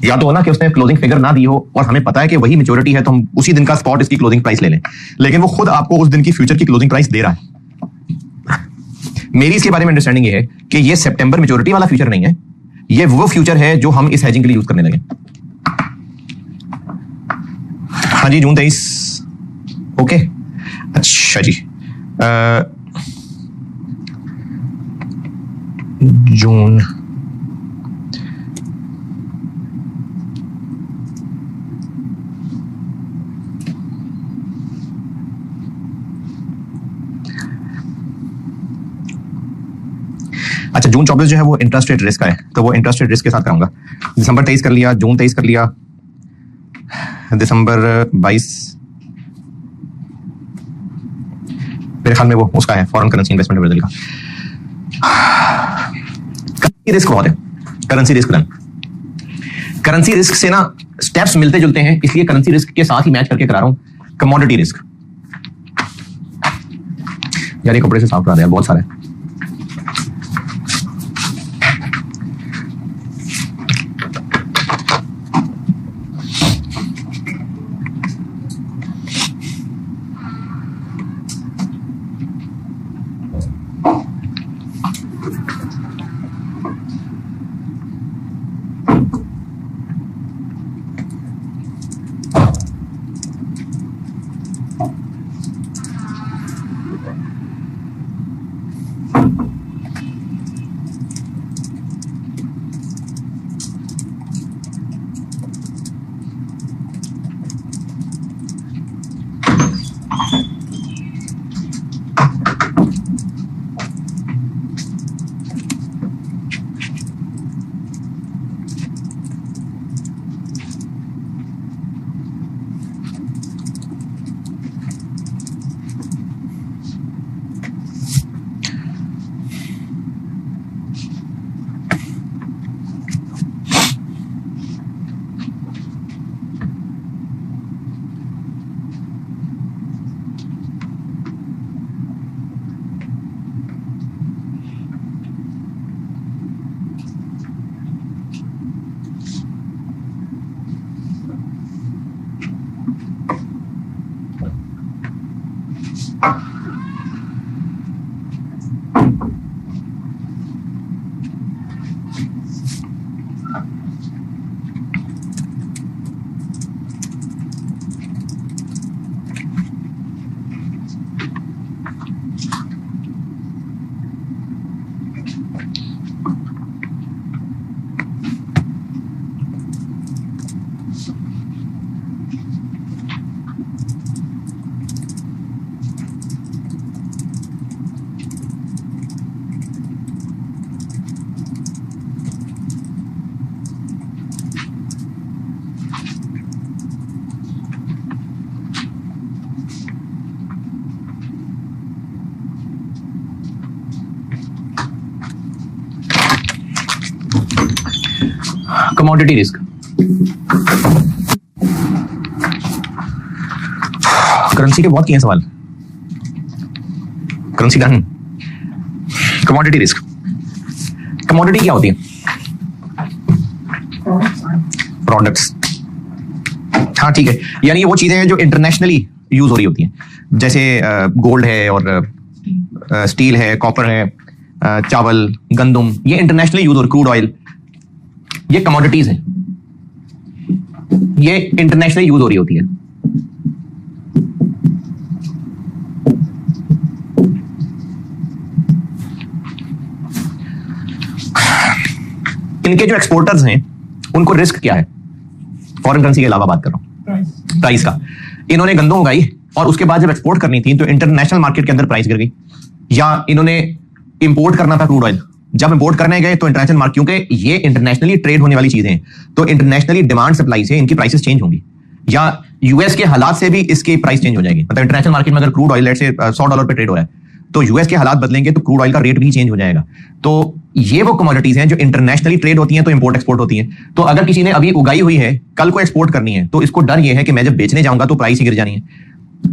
या तो हो ना कि उसने क्लोजिंग फिगर ना दी हो और हमें पता है कि वही मेच्योरिटी है तो हम उसी दिन का स्पॉट इसकी क्लोजिंग प्राइस ले लें, लेकिन वो खुद आपको उस दिन की फ्यूचर की क्लोजिंग प्राइस दे रहा है। मेरी इसके बारे में अंडरस्टैंडिंग ये है कि ये सितंबर मेच्योरिटी वाला फ्यूचर नहीं है, ये वो फ्यूचर है जो हम इस हेजिंग के लिए यूज करने लगे। हाँ जी, जून 23। ओके, अच्छा जी, जून अच्छा, जून 24 जो है वो इंटरेस्ट रेट रिस्क का है, तो वो इंटरेस्ट रेट रिस्क के साथ कराऊंगा। दिसंबर 23 कर लिया, जून 23 कर लिया, दिसंबर 22 मेरे ख्याल में वो उसका है, फॉरेन करेंसी इन्वेस्टमेंट ब्राजील का। करेंसी रिस्क बहुत है, currency risk run. Currency risk से ना स्टेप्स मिलते जुलते हैं, इसलिए करेंसी रिस्क के साथ ही मैच करके करा रहा हूं कमोडिटी रिस्क। यार ये कपड़े से साफ करा दिया, बहुत सारा है। कमोडिटी रिस्क, करेंसी के बहुत किए सवाल, करेंसी का कमोडिटी रिस्क। कमोडिटी क्या होती है? प्रोडक्ट्स। हाँ ठीक है, यानी वो चीजें हैं जो इंटरनेशनली यूज हो रही होती हैं, जैसे गोल्ड है और स्टील है, कॉपर है, चावल, गंदम, ये इंटरनेशनली यूज हो रही, क्रूड ऑयल, ये कमोडिटीज हैं, ये इंटरनेशनली यूज हो रही होती है। इनके जो एक्सपोर्टर्स हैं उनको रिस्क क्या है? फॉरेन करेंसी के अलावा बात कर रहा हूं, प्राइस का। इन्होंने गंदम उगाई और उसके बाद जब एक्सपोर्ट करनी थी तो इंटरनेशनल मार्केट के अंदर प्राइस गिर गई, या इन्होंने इंपोर्ट करना था क्रूड ऑयल, जब इंपोर्ट करने गए तो इंटरनेशनल मार्केट, क्योंकि ये इंटरनेशनली ट्रेड होने वाली चीजें हैं, तो इंटरनेशनली डिमांड सप्लाई से इनकी प्राइसेस चेंज होंगी, या यूएस के हालात से भी इसकी प्राइस चेंज हो जाएगी। मतलब इंटरनेशनल मार्केट में अगर क्रूड ऑयल से $100 पे ट्रेड हो रहा है तो यूएस के हालात बदलेंगे तो क्रूड ऑयल का रेट भी चेंज हो जाएगा। तो ये वो कमोडिटीज हैं जो इंटरनेशनली ट्रेड होती हैं, तो इंपोर्ट एक्सपोर्ट होती हैं। तो अगर किसी ने अभी उगाई हुई है, कल को एक्सपोर्ट करनी है, तो इसको डर ये है कि मैं जब बेचने जाऊंगा तो प्राइस ही गिर जानी है।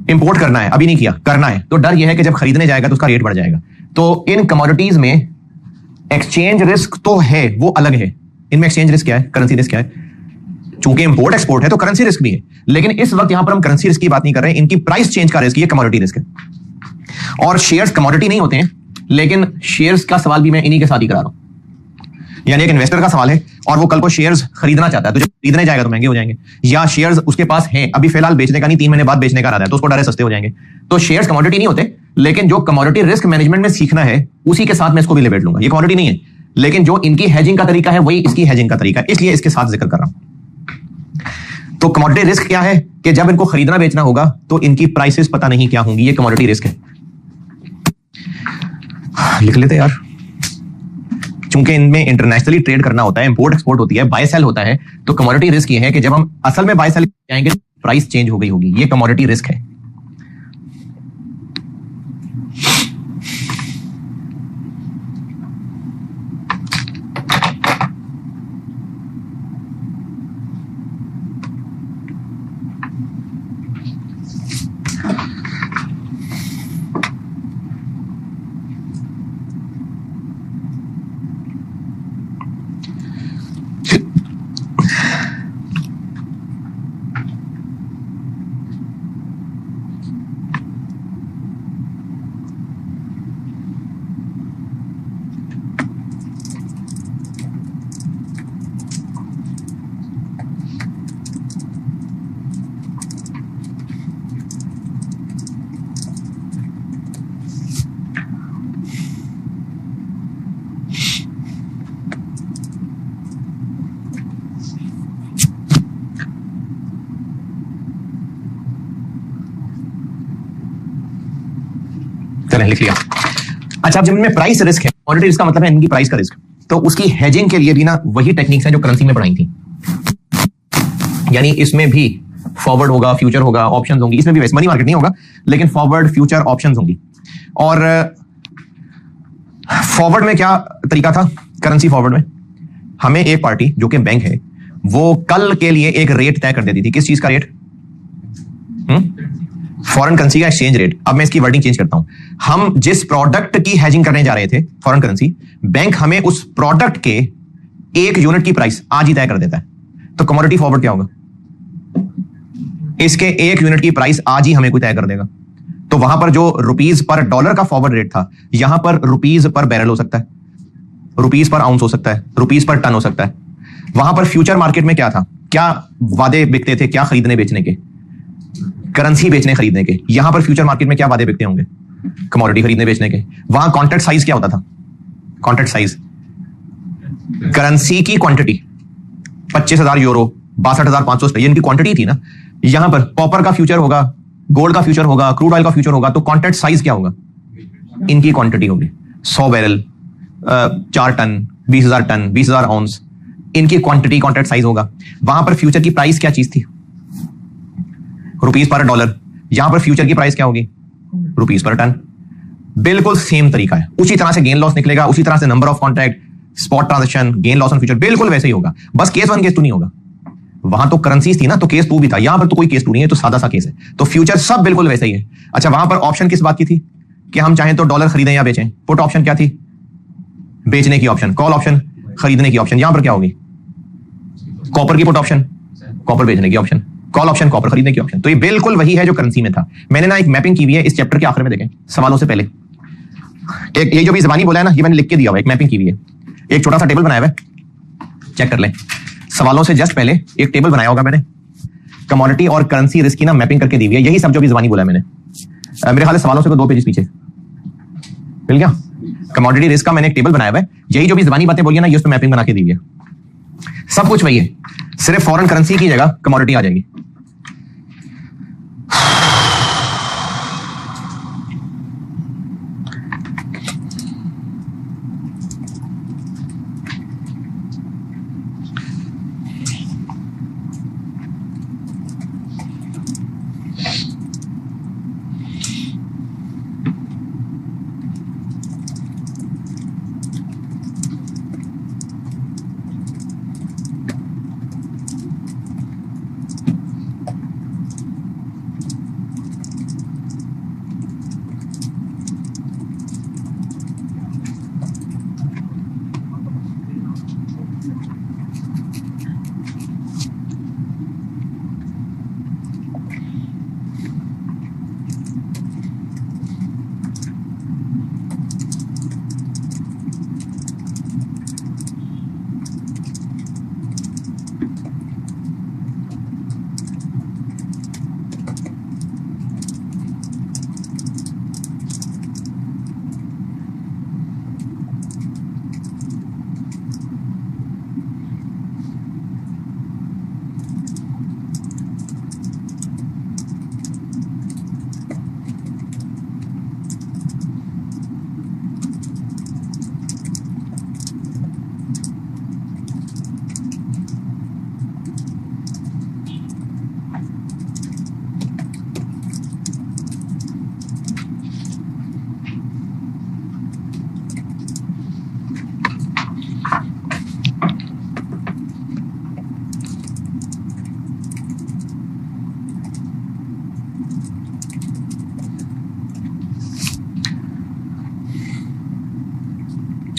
इंपोर्ट करना है, अभी नहीं किया, करना है, तो डर ये है कि जब खरीदने जाएगा तो उसका रेट बढ़ जाएगा। तो इन कमोडिटीज में एक्सचेंज रिस्क तो है, वो अलग है। इनमें एक्सचेंज रिस्क क्या है, करेंसी रिस्क क्या है? चूंकि इंपोर्ट एक्सपोर्ट है तो करेंसी रिस्क भी है, लेकिन इस वक्त यहां पर हम करेंसी रिस्क की बात नहीं कर रहे हैं, इनकी प्राइस चेंज का रिस्क, ये कमोडिटी रिस्क है। और शेयर्स कमोडिटी नहीं होते हैं, लेकिन शेयर्स का सवाल भी मैं इन्हीं के साथ ही करा रहा हूं। यानी एक इन्वेस्टर का सवाल है और वो कल को शेयर्स खरीदना चाहता है, तो जब खरीदने जाएगा तो महंगे हो जाएंगे, या शेयर्स उसके पास हैं, अभी फिलहाल बेचने का नहीं, 3 महीने बाद बेचने का इरादा है, तो उसको डर है सस्ते हो जाएंगे। तो शेयर्स कमोडिटी नहीं होते, लेकिन जो कमोडिटी रिस्क मैनेजमेंट में सीखना है उसी के साथ मैं इसको भी लिमिट लूंगा। ये कमोडिटी नहीं है, लेकिन जो इनकी हेजिंग का तरीका है वही इसकी हेजिंग का तरीका है, इसलिए इसके साथ जिक्र कर रहा हूं। तो कमोडिटी रिस्क क्या है कि जब इनको खरीदना बेचना होगा तो इनकी प्राइसेस पता नहीं क्या होंगी, ये कमोडिटी रिस्क है। लिख लेते यार, चूंकि इनमें इंटरनेशनली ट्रेड करना होता है, इंपोर्ट एक्सपोर्ट होती है, बाय सेल होता है, तो कमोडिटी रिस्क ये है कि जब हम असल में बाय सेल जाएंगे प्राइस चेंज हो गई होगी, ये कमोडिटी रिस्क है। लिख लिया। अच्छा, अब जब इनमें प्राइस रिस्क है, कमोडिटी रिस्क का मतलब है इनकी प्राइस का रिस्क, तो उसकी हेजिंग के लिए भी ना वही टेक्निक्स हैं जो करेंसी में पढ़ाई थी। यानी इसमें भी फॉरवर्ड होगा, फ्यूचर होगा, ऑप्शंस होंगी, इसमें भी वैसे मनी मार्केट नहीं होगा, लेकिन फॉरवर्ड, फ्यूचर, ऑप्शंस होंगी। और फॉरवर्ड में क्या तरीका था? करेंसी फॉरवर्ड में हमें एक पार्टी जो कि बैंक है, वो कल के लिए एक रेट तय कर देती थी। किस चीज का रेट? फॉरेन करेंसी का एक्सचेंज रेट। अब मैं इसकी वर्डिंग चेंज करता हूं। हम जिस प्रोडक्ट की हेजिंग करने जा रहे थे फॉरेन करेंसी, बैंक हमें उस प्रोडक्ट के 1 यूनिट की प्राइस आज ही तय कर देता है। तो कमोडिटी फॉरवर्ड क्या होगा? इसके 1 यूनिट की प्राइस आज ही हमें कोई तय कर देगा। तो वहां पर जो रुपीज पर डॉलर का फॉरवर्ड रेट था, यहां पर रुपीज पर बैरल हो सकता है, रुपीज पर आउंस हो सकता है, रुपीज पर टन हो सकता है। वहां पर फ्यूचर मार्केट में क्या था, क्या वादे बिकते थे, क्या खरीदने बेचने के, करेंसी बेचने खरीदने के। यहां पर फ्यूचर मार्केट में क्या वादे बिकते होंगे, कमोडिटी खरीदने बेचने के। वहां कॉन्ट्रैक्ट साइज क्या होता था, कॉन्ट्रैक्ट साइज करेंसी की क्वांटिटी 25,000 यूरो, 62,500 इनकी क्वांटिटी थी ना। यहां पर कॉपर का फ्यूचर होगा, गोल्ड का फ्यूचर होगा, क्रूड ऑयल का फ्यूचर होगा, तो कॉन्ट्रैक्ट साइज क्या होगा, इनकी क्वांटिटी होगी 100 बैरल, 4 टन, 20,000 टन, 20,000 आउंस, इनकी क्वांटिटी कॉन्ट्रैक्ट साइज होगा। वहां पर फ्यूचर की प्राइस क्या चीज थी, रुपीज पर डॉलर। यहां पर फ्यूचर की प्राइस क्या होगी, रुपीज पर टन। बिल्कुल सेम तरीका है, उसी तरह से गेन लॉस निकलेगा, उसी तरह से number of contract, spot transaction, gain loss on future, बिल्कुल वैसे ही होगा। बस केस 1 केस 2 नहीं होगा। वहां तो करेंसीज थी ना, तो केस 2 भी था। यहां पर तो कोई केस 2 नहीं है, तो सादा सा केस है। तो फ्यूचर सब बिल्कुल वैसे ही है। अच्छा, वहां पर ऑप्शन किस बात की थी कि हम चाहें तो डॉलर खरीदें या बेचें। पुट ऑप्शन क्या थी, बेचने की ऑप्शन। कॉल ऑप्शन खरीदने की ऑप्शन। यहां पर क्या होगी, कॉपर की पुट ऑप्शन, कॉपर बेचने की ऑप्शन। कॉल ऑप्शन कॉपर खरीदने की ऑप्शन। तो ये बिल्कुल वही है जो करेंसी में था। मैंने ना एक मैपिंग की हुई है इस चैप्टर के आखिर में, देखें सवालों से पहले। एक ये जो भी ज़बानी बोला है ना, ये मैंने लिख के दिया हुआ है, एक मैपिंग की हुई है, एक छोटा सा टेबल बनाया हुआ है, चेक कर लें। सवालों से जस्ट पहले एक टेबल बनाया होगा मैंने, कमोडिटी और करेंसी रिस्क की ना मैपिंग करके दी हुई है। यही सब जो भी ज़बानी बोला है मैंने, मेरे ख्याल से सवालों से 2 पेजेस पीछे मिल गया। कमोडिटी रिस्क का मैंने एक टेबल बनाया हुआ है, यही जो भी ज़बानी बातें बोली है ना, ये उस पर मैपिंग बना के दी हुई है। सब कुछ वही है, सिर्फ फॉरेन करेंसी की जगह कमोडिटी आ जाएगी।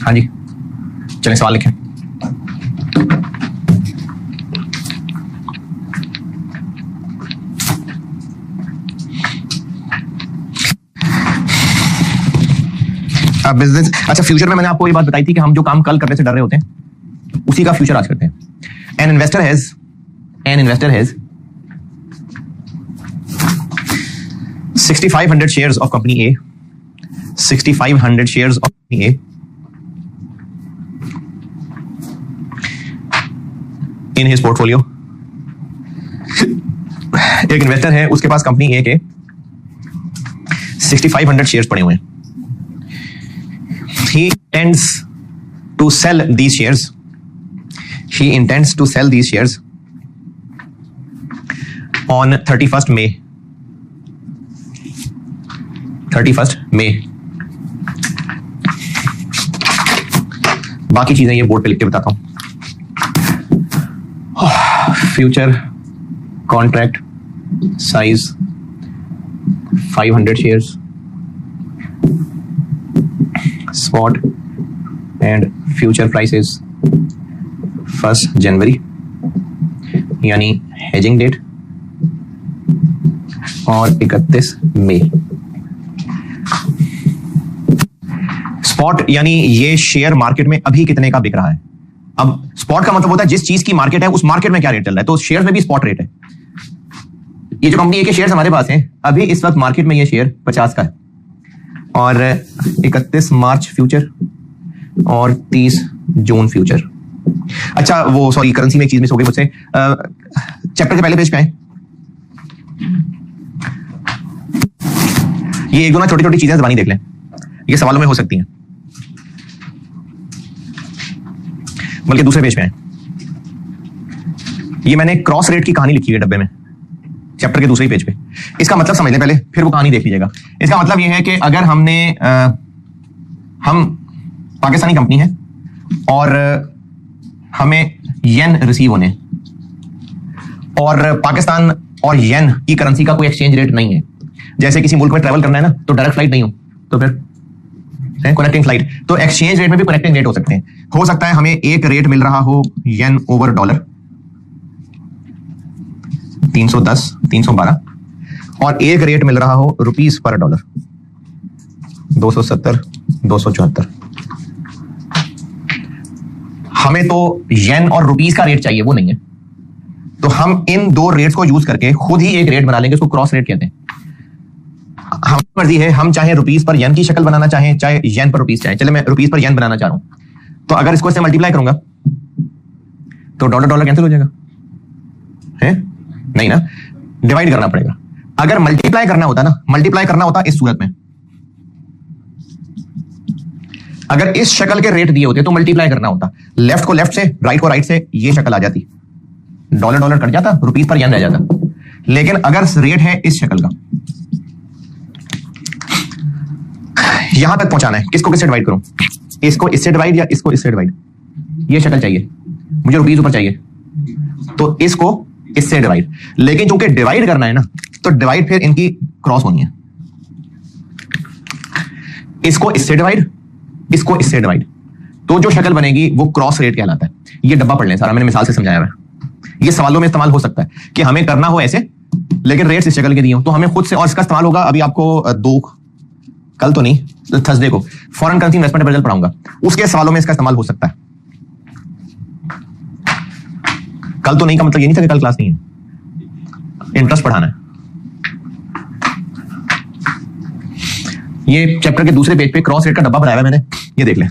हाँ जी, चलिए सवाल लिखें। बिजनेस, अच्छा फ्यूचर में मैंने आपको ये बात बताई थी कि हम जो काम कल करने से डर रहे होते हैं उसी का फ्यूचर आज करते हैं। An investor has 6500 shares of company A, 6500 shares of company A in his portfolio। एक इन्वेस्टर है, उसके पास कंपनी ए के 6500 शेयर्स पड़े हुए हैं। He intends to sell these shares. He intends to sell these shares on 31st May. 31st May। बाकी चीजें ये बोर्ड पे लिख के बताता हूं। Future contract size 500 shares, spot and future prices 1st January, यानी हेजिंग डेट, और 31 मई। स्पॉट यानी ये शेयर मार्केट में अभी कितने का बिक रहा है। अब स्पॉट का मतलब होता है जिस चीज की मार्केट है उस मार्केट में क्या रेट चल रहा है, तो शेयर में भी स्पॉट रेट है। ये जो कंपनी के शेयर हमारे पास हैं अभी इस वक्त मार्केट में ये शेयर 50 का है और 31 मार्च फ्यूचर और 30 जून फ्यूचर। अच्छा वो सॉरी करेंसी में एक चीज मिस हो गई मुझसे, चैप्टर के पहले पेज पे आए। ये एक दो ना छोटी छोटी चीजें जबानी देख लें, ये सवालों में हो सकती हैं, बल्कि दूसरे पेज पे आए। ये मैंने क्रॉस रेट की कहानी लिखी है डब्बे में चैप्टर के दूसरे पेज पे। इसका मतलब समझ लें पहले, फिर वो कहानी देख लीजिएगा। इसका मतलब ये है कि अगर हम पाकिस्तानी कंपनी है और हमें येन रिसीव होने, और पाकिस्तान और येन की करेंसी का कोई एक्सचेंज रेट नहीं है। जैसे किसी मुल्क में ट्रैवल करना है ना, तो डायरेक्ट फ्लाइट नहीं हो तो फिर कनेक्टिंग फ्लाइट, तो एक्सचेंज रेट में भी कनेक्टिंग रेट हो सकते हैं। हो सकता है हमें एक रेट मिल रहा हो येन ओवर डॉलर 310 312 और एक रेट मिल रहा हो रुपीस पर डॉलर 270 274। हमें तो येन और रुपीस का रेट चाहिए, वो नहीं है, तो हम इन दो रेट्स को यूज करके खुद ही एक रेट बना लेंगे, उसको क्रॉस रेट कहते हैं। हमारी मर्जी है, हम चाहे रुपीस पर येन की शक्ल बनाना चाहें, चाहे येन पर रुपीस चाहें। चले मैं रुपीस पर येन बनाना चाह रहा हूं, तो अगर इसको इससे मल्टीप्लाई करूंगा तो डॉलर डॉलर कैंसिल हो जाएगा, है नहीं ना, डिवाइड करना पड़ेगा। अगर मल्टीप्लाई करना होता ना, मल्टीप्लाई करना होता इस सूरत में, अगर इस शक्ल के रेट दिए होते तो मल्टीप्लाई करना होता, लेफ्ट को लेफ्ट से राइट को राइट से, ये शक्ल आ जाती, डॉलर डॉलर कट जाता, रुपीस पर येन रह जाता। लेकिन अगर रेट है इस शक्ल का, यहां तक पहुंचाना है, किसको किससे डिवाइड करूं, इसको इससे डिवाइड या इसको इससे डिवाइड, ये शक्ल चाहिए मुझे, रुपीस ऊपर चाहिए, तो इसको इससे डिवाइड। लेकिन चूंकि डिवाइड करना है ना, तो डिवाइड फिर इनकी क्रॉस होनी है, इसको इससे डिवाइड, इसको इससे डिवाइड, तो जो शक्ल बनेगी वो क्रॉस रेट कहलाता है। ये डब्बा पढ़ लें, सारा मैंने मिसाल से समझाया है। ये सवालों में इस्तेमाल हो सकता है कि हमें करना हो ऐसे, लेकिन रेट्स इस शक्ल के दिए हो, तो हमें खुद से, और इसका इस्तेमाल होगा अभी आपको कल तो नहीं, थर्सडे को फॉरेन करेंसी इन्वेस्टमेंट अप्रेजल पढ़ाऊंगा, उसके सवालों में इसका इस्तेमाल हो सकता है। कल तो नहीं का मतलब ये नहीं था कि कल क्लास नहीं है, इंटरेस्ट पढ़ाना है। ये चैप्टर के दूसरे पेज पे क्रॉस रेट का डब्बा बनाया है मैंने, ये देख लें।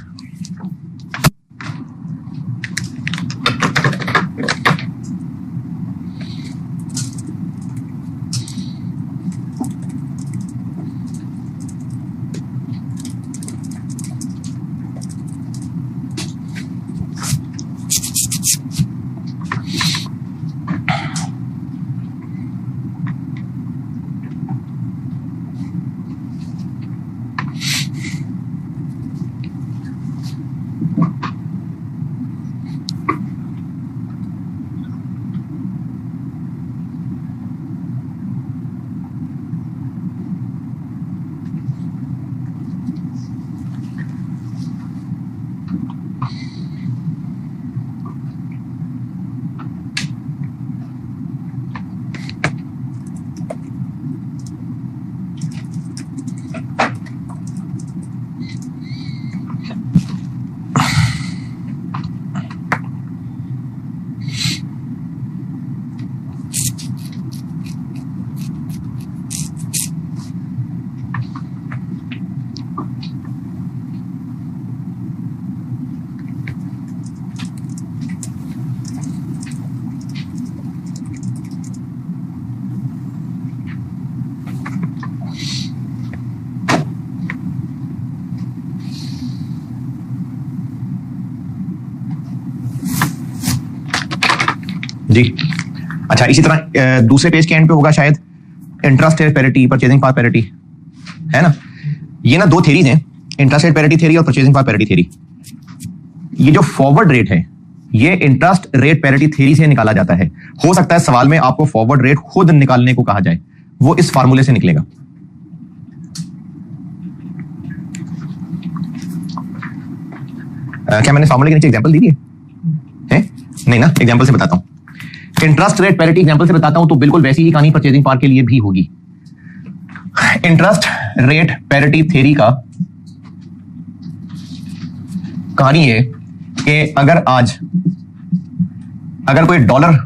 जी अच्छा, इसी तरह दूसरे पेज के एंड पे होगा शायद interest rate parity, purchasing power parity, है ना। ये ना दो थ्योरीज हैं, इंटरेस्ट रेट पैरिटी थ्योरी और परचेजिंग पावर पैरिटी थ्योरी। ये जो फॉरवर्ड रेट है ये इंटरेस्ट रेट पैरिटी थ्योरी से निकाला जाता है। हो सकता है सवाल में आपको फॉरवर्ड रेट खुद निकालने को कहा जाए, वो इस फार्मूले से निकलेगा। क्या मैंने फार्मूले के नीचे एग्जांपल दी है? नहीं ना, एग्जांपल से बताता हूं। इंटरेस्ट रेट पैरिटी एग्जांपल से बताता हूं तो बिल्कुल वैसी ही कहानी परचेजिंग पावर के लिए भी होगी। इंटरेस्ट रेट पैरिटी थ्योरी का कहानी ये कि अगर कोई डॉलर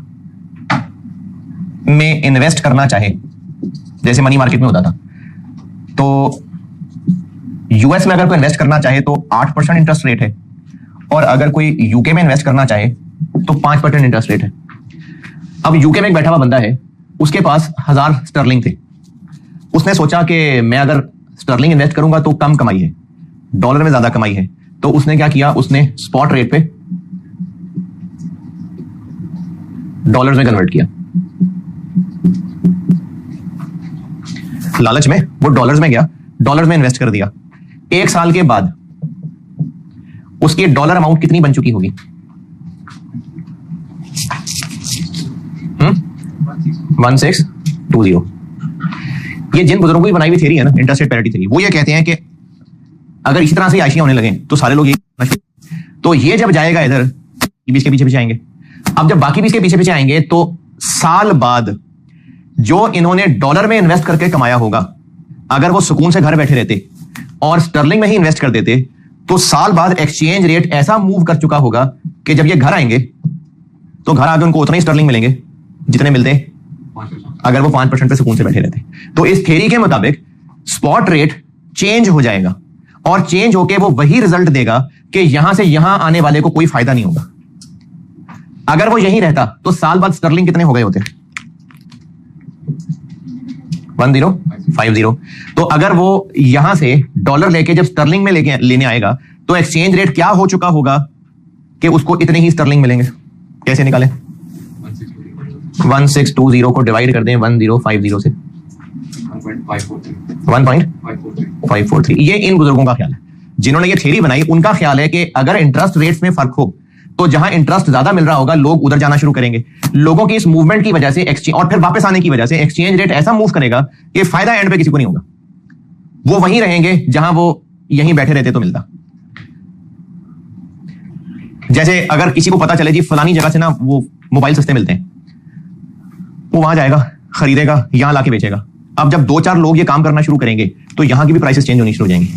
में इन्वेस्ट करना चाहे, जैसे मनी मार्केट में होता था, तो यूएस में अगर कोई इन्वेस्ट करना चाहे तो 8% इंटरेस्ट रेट है, और अगर कोई यूके में इन्वेस्ट करना चाहे तो 5% इंटरेस्ट रेट है। अब यूके में एक बैठा हुआ बंदा है, उसके पास 1000 स्टर्लिंग थे। उसने सोचा कि मैं अगर स्टर्लिंग इन्वेस्ट करूंगा तो कम कमाई है, डॉलर में ज्यादा कमाई है, तो उसने क्या किया, उसने स्पॉट रेट पे डॉलर्स में कन्वर्ट किया। लालच में वो डॉलर्स में गया, डॉलर्स में इन्वेस्ट कर दिया। 1 साल के बाद उसकी डॉलर अमाउंट कितनी बन चुकी होगी? 1620। ये जिन बुजुर्गों की बनाई हुई थ्योरी है ना, इंटरेस्ट रेट पैरिटी थ्योरी, वो ये कहते हैं कि अगर इसी तरह से आयशियां होने लगे तो सारे लोग ये, तो ये जब जाएगा इधर 20 के पीछे पीछे आएंगे। अब जब बाकी 20 के पीछे पीछे आएंगे तो साल बाद जो इन्होंने डॉलर में इन्वेस्ट करके कमाया होगा, अगर वो सुकून से घर बैठे रहते और स्टर्लिंग में ही इन्वेस्ट कर देते, तो साल बाद एक्सचेंज रेट ऐसा मूव कर चुका होगा कि जब ये घर आएंगे तो घर आके उनको उतना ही स्टर्लिंग मिलेंगे जितने मिलते अगर वो 5% पे सुकून से बैठे रहते। तो इस थ्योरी के मुताबिक स्पॉट रेट चेंज हो जाएगा और चेंज होके वो वही रिजल्ट देगा कि यहां से यहां आने वाले को कोई फायदा नहीं होगा। अगर वो यहीं रहता तो साल बाद स्टर्लिंग कितने हो गए होते? 1050। तो अगर वो यहां से डॉलर लेके जब स्टर्लिंग में लेने आएगा तो एक्सचेंज रेट क्या हो चुका होगा कि उसको इतने ही स्टर्लिंग मिलेंगे। कैसे निकालें? 1620 को डिवाइड कर दें 1050 से 1.543। ये इन बुजुर्गों का ख्याल है जिन्होंने ये थ्योरी बनाई। उनका ख्याल है कि अगर इंटरेस्ट रेट्स में फर्क हो तो जहां इंटरेस्ट ज्यादा मिल रहा होगा लोग उधर जाना शुरू करेंगे। लोगों की इस मूवमेंट की वजह से एक्सचेंज और फिर वापस आने की वजह से एक्सचेंज रेट ऐसा मूव करेगा कि फायदा एंड पे किसी को नहीं होगा। वो वहीं रहेंगे जहां वो यहीं बैठे रहते तो मिलता। जैसे अगर किसी को पता चले जी फलानी जगह से ना वो मोबाइल सस्ते मिलते हैं, वो वहां जाएगा, खरीदेगा, यहां लाके बेचेगा। अब जब 2-4 लोग ये काम करना शुरू करेंगे तो यहां की भी प्राइसेस चेंज होनी शुरू हो जाएंगी,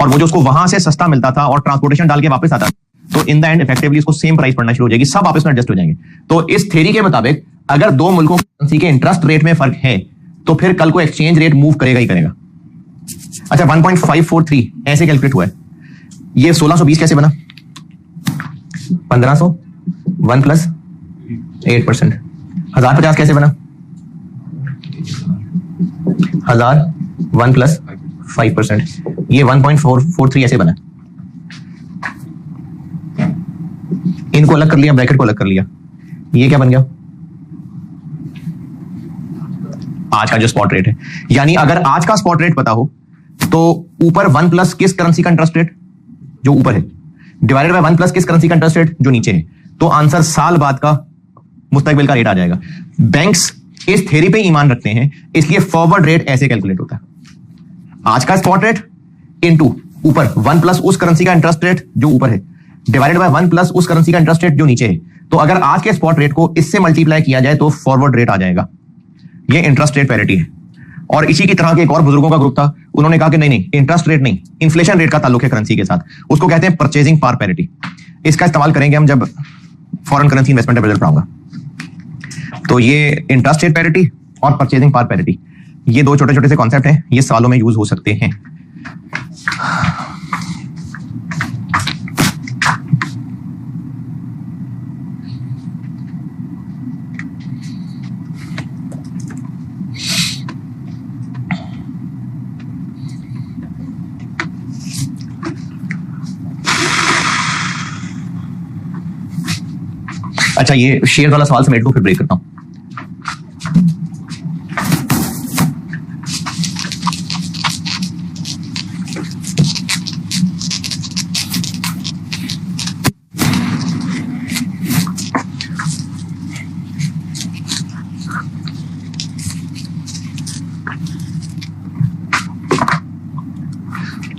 और वो जो उसको वहां से सस्ता मिलता था और ट्रांसपोर्टेशन डाल के वापस आता तो इन द एंड इफेक्टिवली उसको सेम प्राइस पड़ना शुरू हो जाएगी, सब आपस में एडजस्ट हो जाएंगे। तो इस थ्योरी के मुताबिक अगर 2 मुल्कों की करेंसी के इंटरेस्ट रेट में फर्क है तो फिर कल को एक्सचेंज रेट मूव करेगा ही करेगा। अच्छा, 1.543 ऐसे कैलकुलेट हुआ है। ये 1620 कैसे बना? 1500 1 प्लस 8%। 1050 कैसे बना? 1000 1 प्लस 5%। ये 1.443 ऐसे बना। इनको अलग कर लिया, ब्रैकेट को अलग कर लिया, ये क्या बन गया? आज का जो स्पॉट रेट है। यानी अगर आज का स्पॉट रेट पता हो तो ऊपर 1 प्लस किस करेंसी का इंटरेस्ट रेट जो ऊपर है डिवाइडेड बाय 1 प्लस किस करेंसी का इंटरेस्ट रेट जो नीचे है, तो आंसर साल बाद का मुस्तकबिल का रेट आ जाएगा। बैंक्स इस थ्योरी पे ईमान रखते हैं, इसलिए फॉरवर्ड रेट ऐसे कैलकुलेट होता है। आज का स्पॉट रेट इनटू ऊपर 1 प्लस उस करेंसी का इंटरेस्ट रेट जो ऊपर है डिवाइडेड बाय 1 प्लस उस करेंसी का इंटरेस्ट रेट जो नीचे है। तो अगर आज के स्पॉट रेट को इससे मल्टीप्लाई किया जाए तो फॉरवर्ड रेट आ जाएगा। ये इंटरेस्ट रेट पैरिटी है। और इसी की तरह के एक और बुजुर्गों का ग्रुप था, उन्होंने कहा कि नहीं इंटरेस्ट रेट नहीं, इन्फ्लेशन रेट का ताल्लुक है करेंसी के साथ, उसको कहते हैं परचेजिंग पावर पैरिटी। इसका इस्तेमाल करेंगे हम जब फॉरेन करेंसी इन्वेस्टमेंट का रिजल्ट पढ़ाऊंगा। तो ये इंटरेस्ट रेट पैरिटी और परचेजिंग पावर पैरिटी, ये 2 छोटे छोटे से कॉन्सेप्ट हैं, ये सालों में यूज हो सकते हैं। अच्छा, ये शेयर वाला सवाल समेट को फिर ब्रेक करता हूं।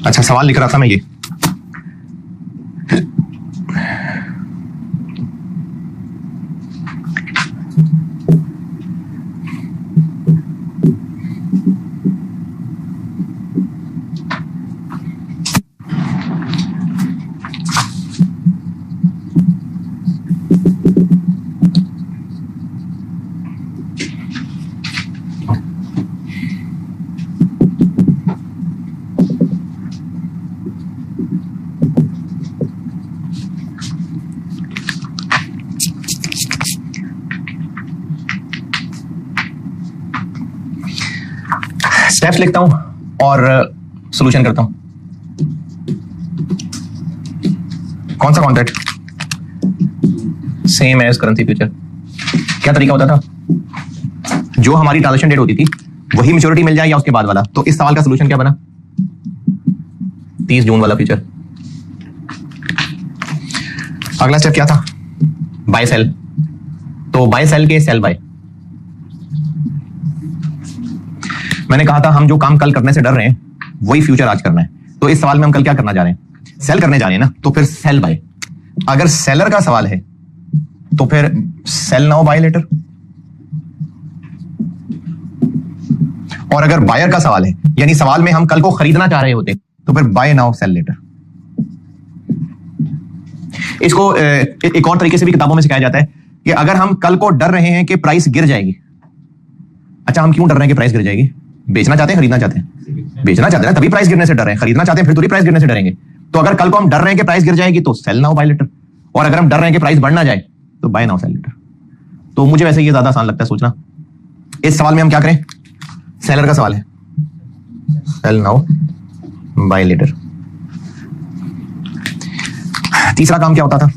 अच्छा, सवाल लिख रहा था मैं ये, स्टेप्स लिखता हूं और सॉल्यूशन करता हूं। कौन सा contract? Same as currency future. क्या तरीका होता था? जो हमारी ट्रांजैक्शन डेट होती थी वही मैच्योरिटी मिल जाए या उसके बाद वाला। तो इस सवाल का सॉल्यूशन क्या बना? 30 जून वाला फ्यूचर। अगला स्टेप क्या था? Buy sell. तो बाय सेल के सेल बाय। मैंने कहा था हम जो काम कल करने से डर रहे हैं वही फ्यूचर आज करना है। तो इस सवाल में हम कल क्या करना जा रहे हैं? सेल करने जा रहे हैं ना, तो फिर सेल बाय। अगर सेलर का सवाल है तो फिर सेल नाउ बाय लेटर, और अगर बायर का सवाल है यानी सवाल में हम कल को खरीदना चाह रहे होते तो फिर बाय नाउ सेल लेटर। इसको एक और तरीके से भी किताबों में सिखाया जाता है कि अगर हम कल को डर रहे हैं कि प्राइस गिर जाएगी। अच्छा, हम क्यों डर रहे हैं कि प्राइस गिर जाएगी? बेचना चाहते हैं, खरीदना चाहते हैं? बेचना चाहते हैं तभी प्राइस गिरने से डर रहे हैं। खरीदना चाहते हैं फिर थोड़ी प्राइस गिरने से डरेंगे। तो अगर कल को हम डर रहे हैं कि प्राइस गिर जाएगी तो सेल नाउ बाय लेटर, और अगर हम डर रहे हैं कि प्राइस बढ़ना जाए तो बाय नाउ सेल लेटर। तो मुझे वैसे ये ज्यादा आसान लगता है सोचना। इस सवाल में हम क्या करें? सेलर का सवाल है, सेल नाउ बाय लेटर। तीसरा काम क्या होता था?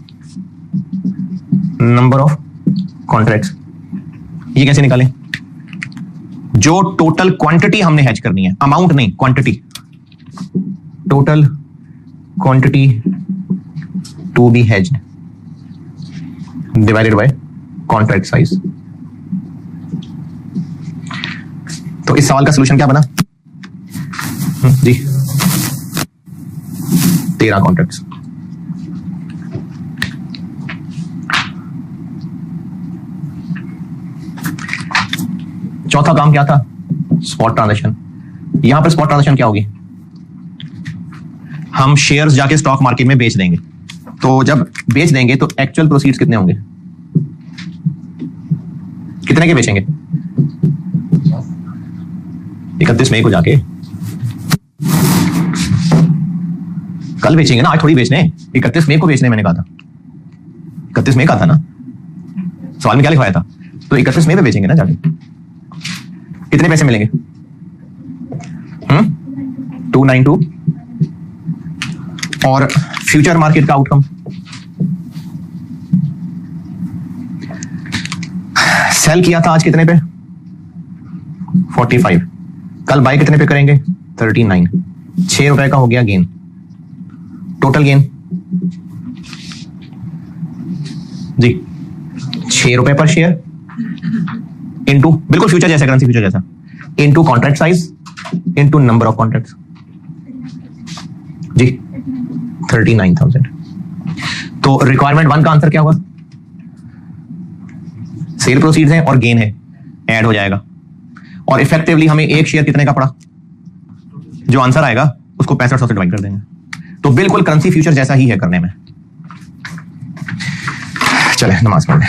Number of contracts. ये कैसे निकालें? जो टोटल क्वांटिटी हमने हैज करनी है, अमाउंट नहीं, quantity. Total quantity to be hedged divided by contract size. तो इस सवाल का सॉल्यूशन क्या बना? जी 13 कॉन्ट्रैक्ट्स। चौथा काम क्या था? Spot transaction. यहां पर स्पॉट ट्रांजैक्शन क्या होगी? हम शेयर्स जाके स्टॉक मार्केट में बेच देंगे। तो जब बेच देंगे तो एक्चुअल प्रोसीड्स कितने होंगे? कितने के बेचेंगे? 31 मई को जाके। कल बेचेंगे ना, आज थोड़ी बेचने। 31 मई को बेचने मैंने कहा था। 31 मई का था ना सवाल में, क्या लिखवाया था? तो 31 मई पे बेचेंगे ना जाके। कितने पैसे मिलेंगे? 292। और फ्यूचर मार्केट का आउटकम सेल किया था आज कितने पे? 45। कल बाय कितने पे करेंगे? 39। 6 रुपए का हो गया गेन। टोटल गेन जी 6 रुपए पर शेयर इनटू, बिल्कुल फ्यूचर जैसा, करेंसी फ्यूचर जैसा, into contract size into number of contracts जी 39,000। तो रिक्वायरमेंट 1 का आंसर क्या होगा? सेल प्रोसीड्स है और गेन है, ऐड हो जाएगा। और इफेक्टिवली हमें एक शेयर कितने का पड़ा? जो आंसर आएगा उसको 6500 से डिवाइड कर देंगे। तो बिल्कुल करेंसी फ्यूचर जैसा ही है करने में। चले नमाज पढ़ लें।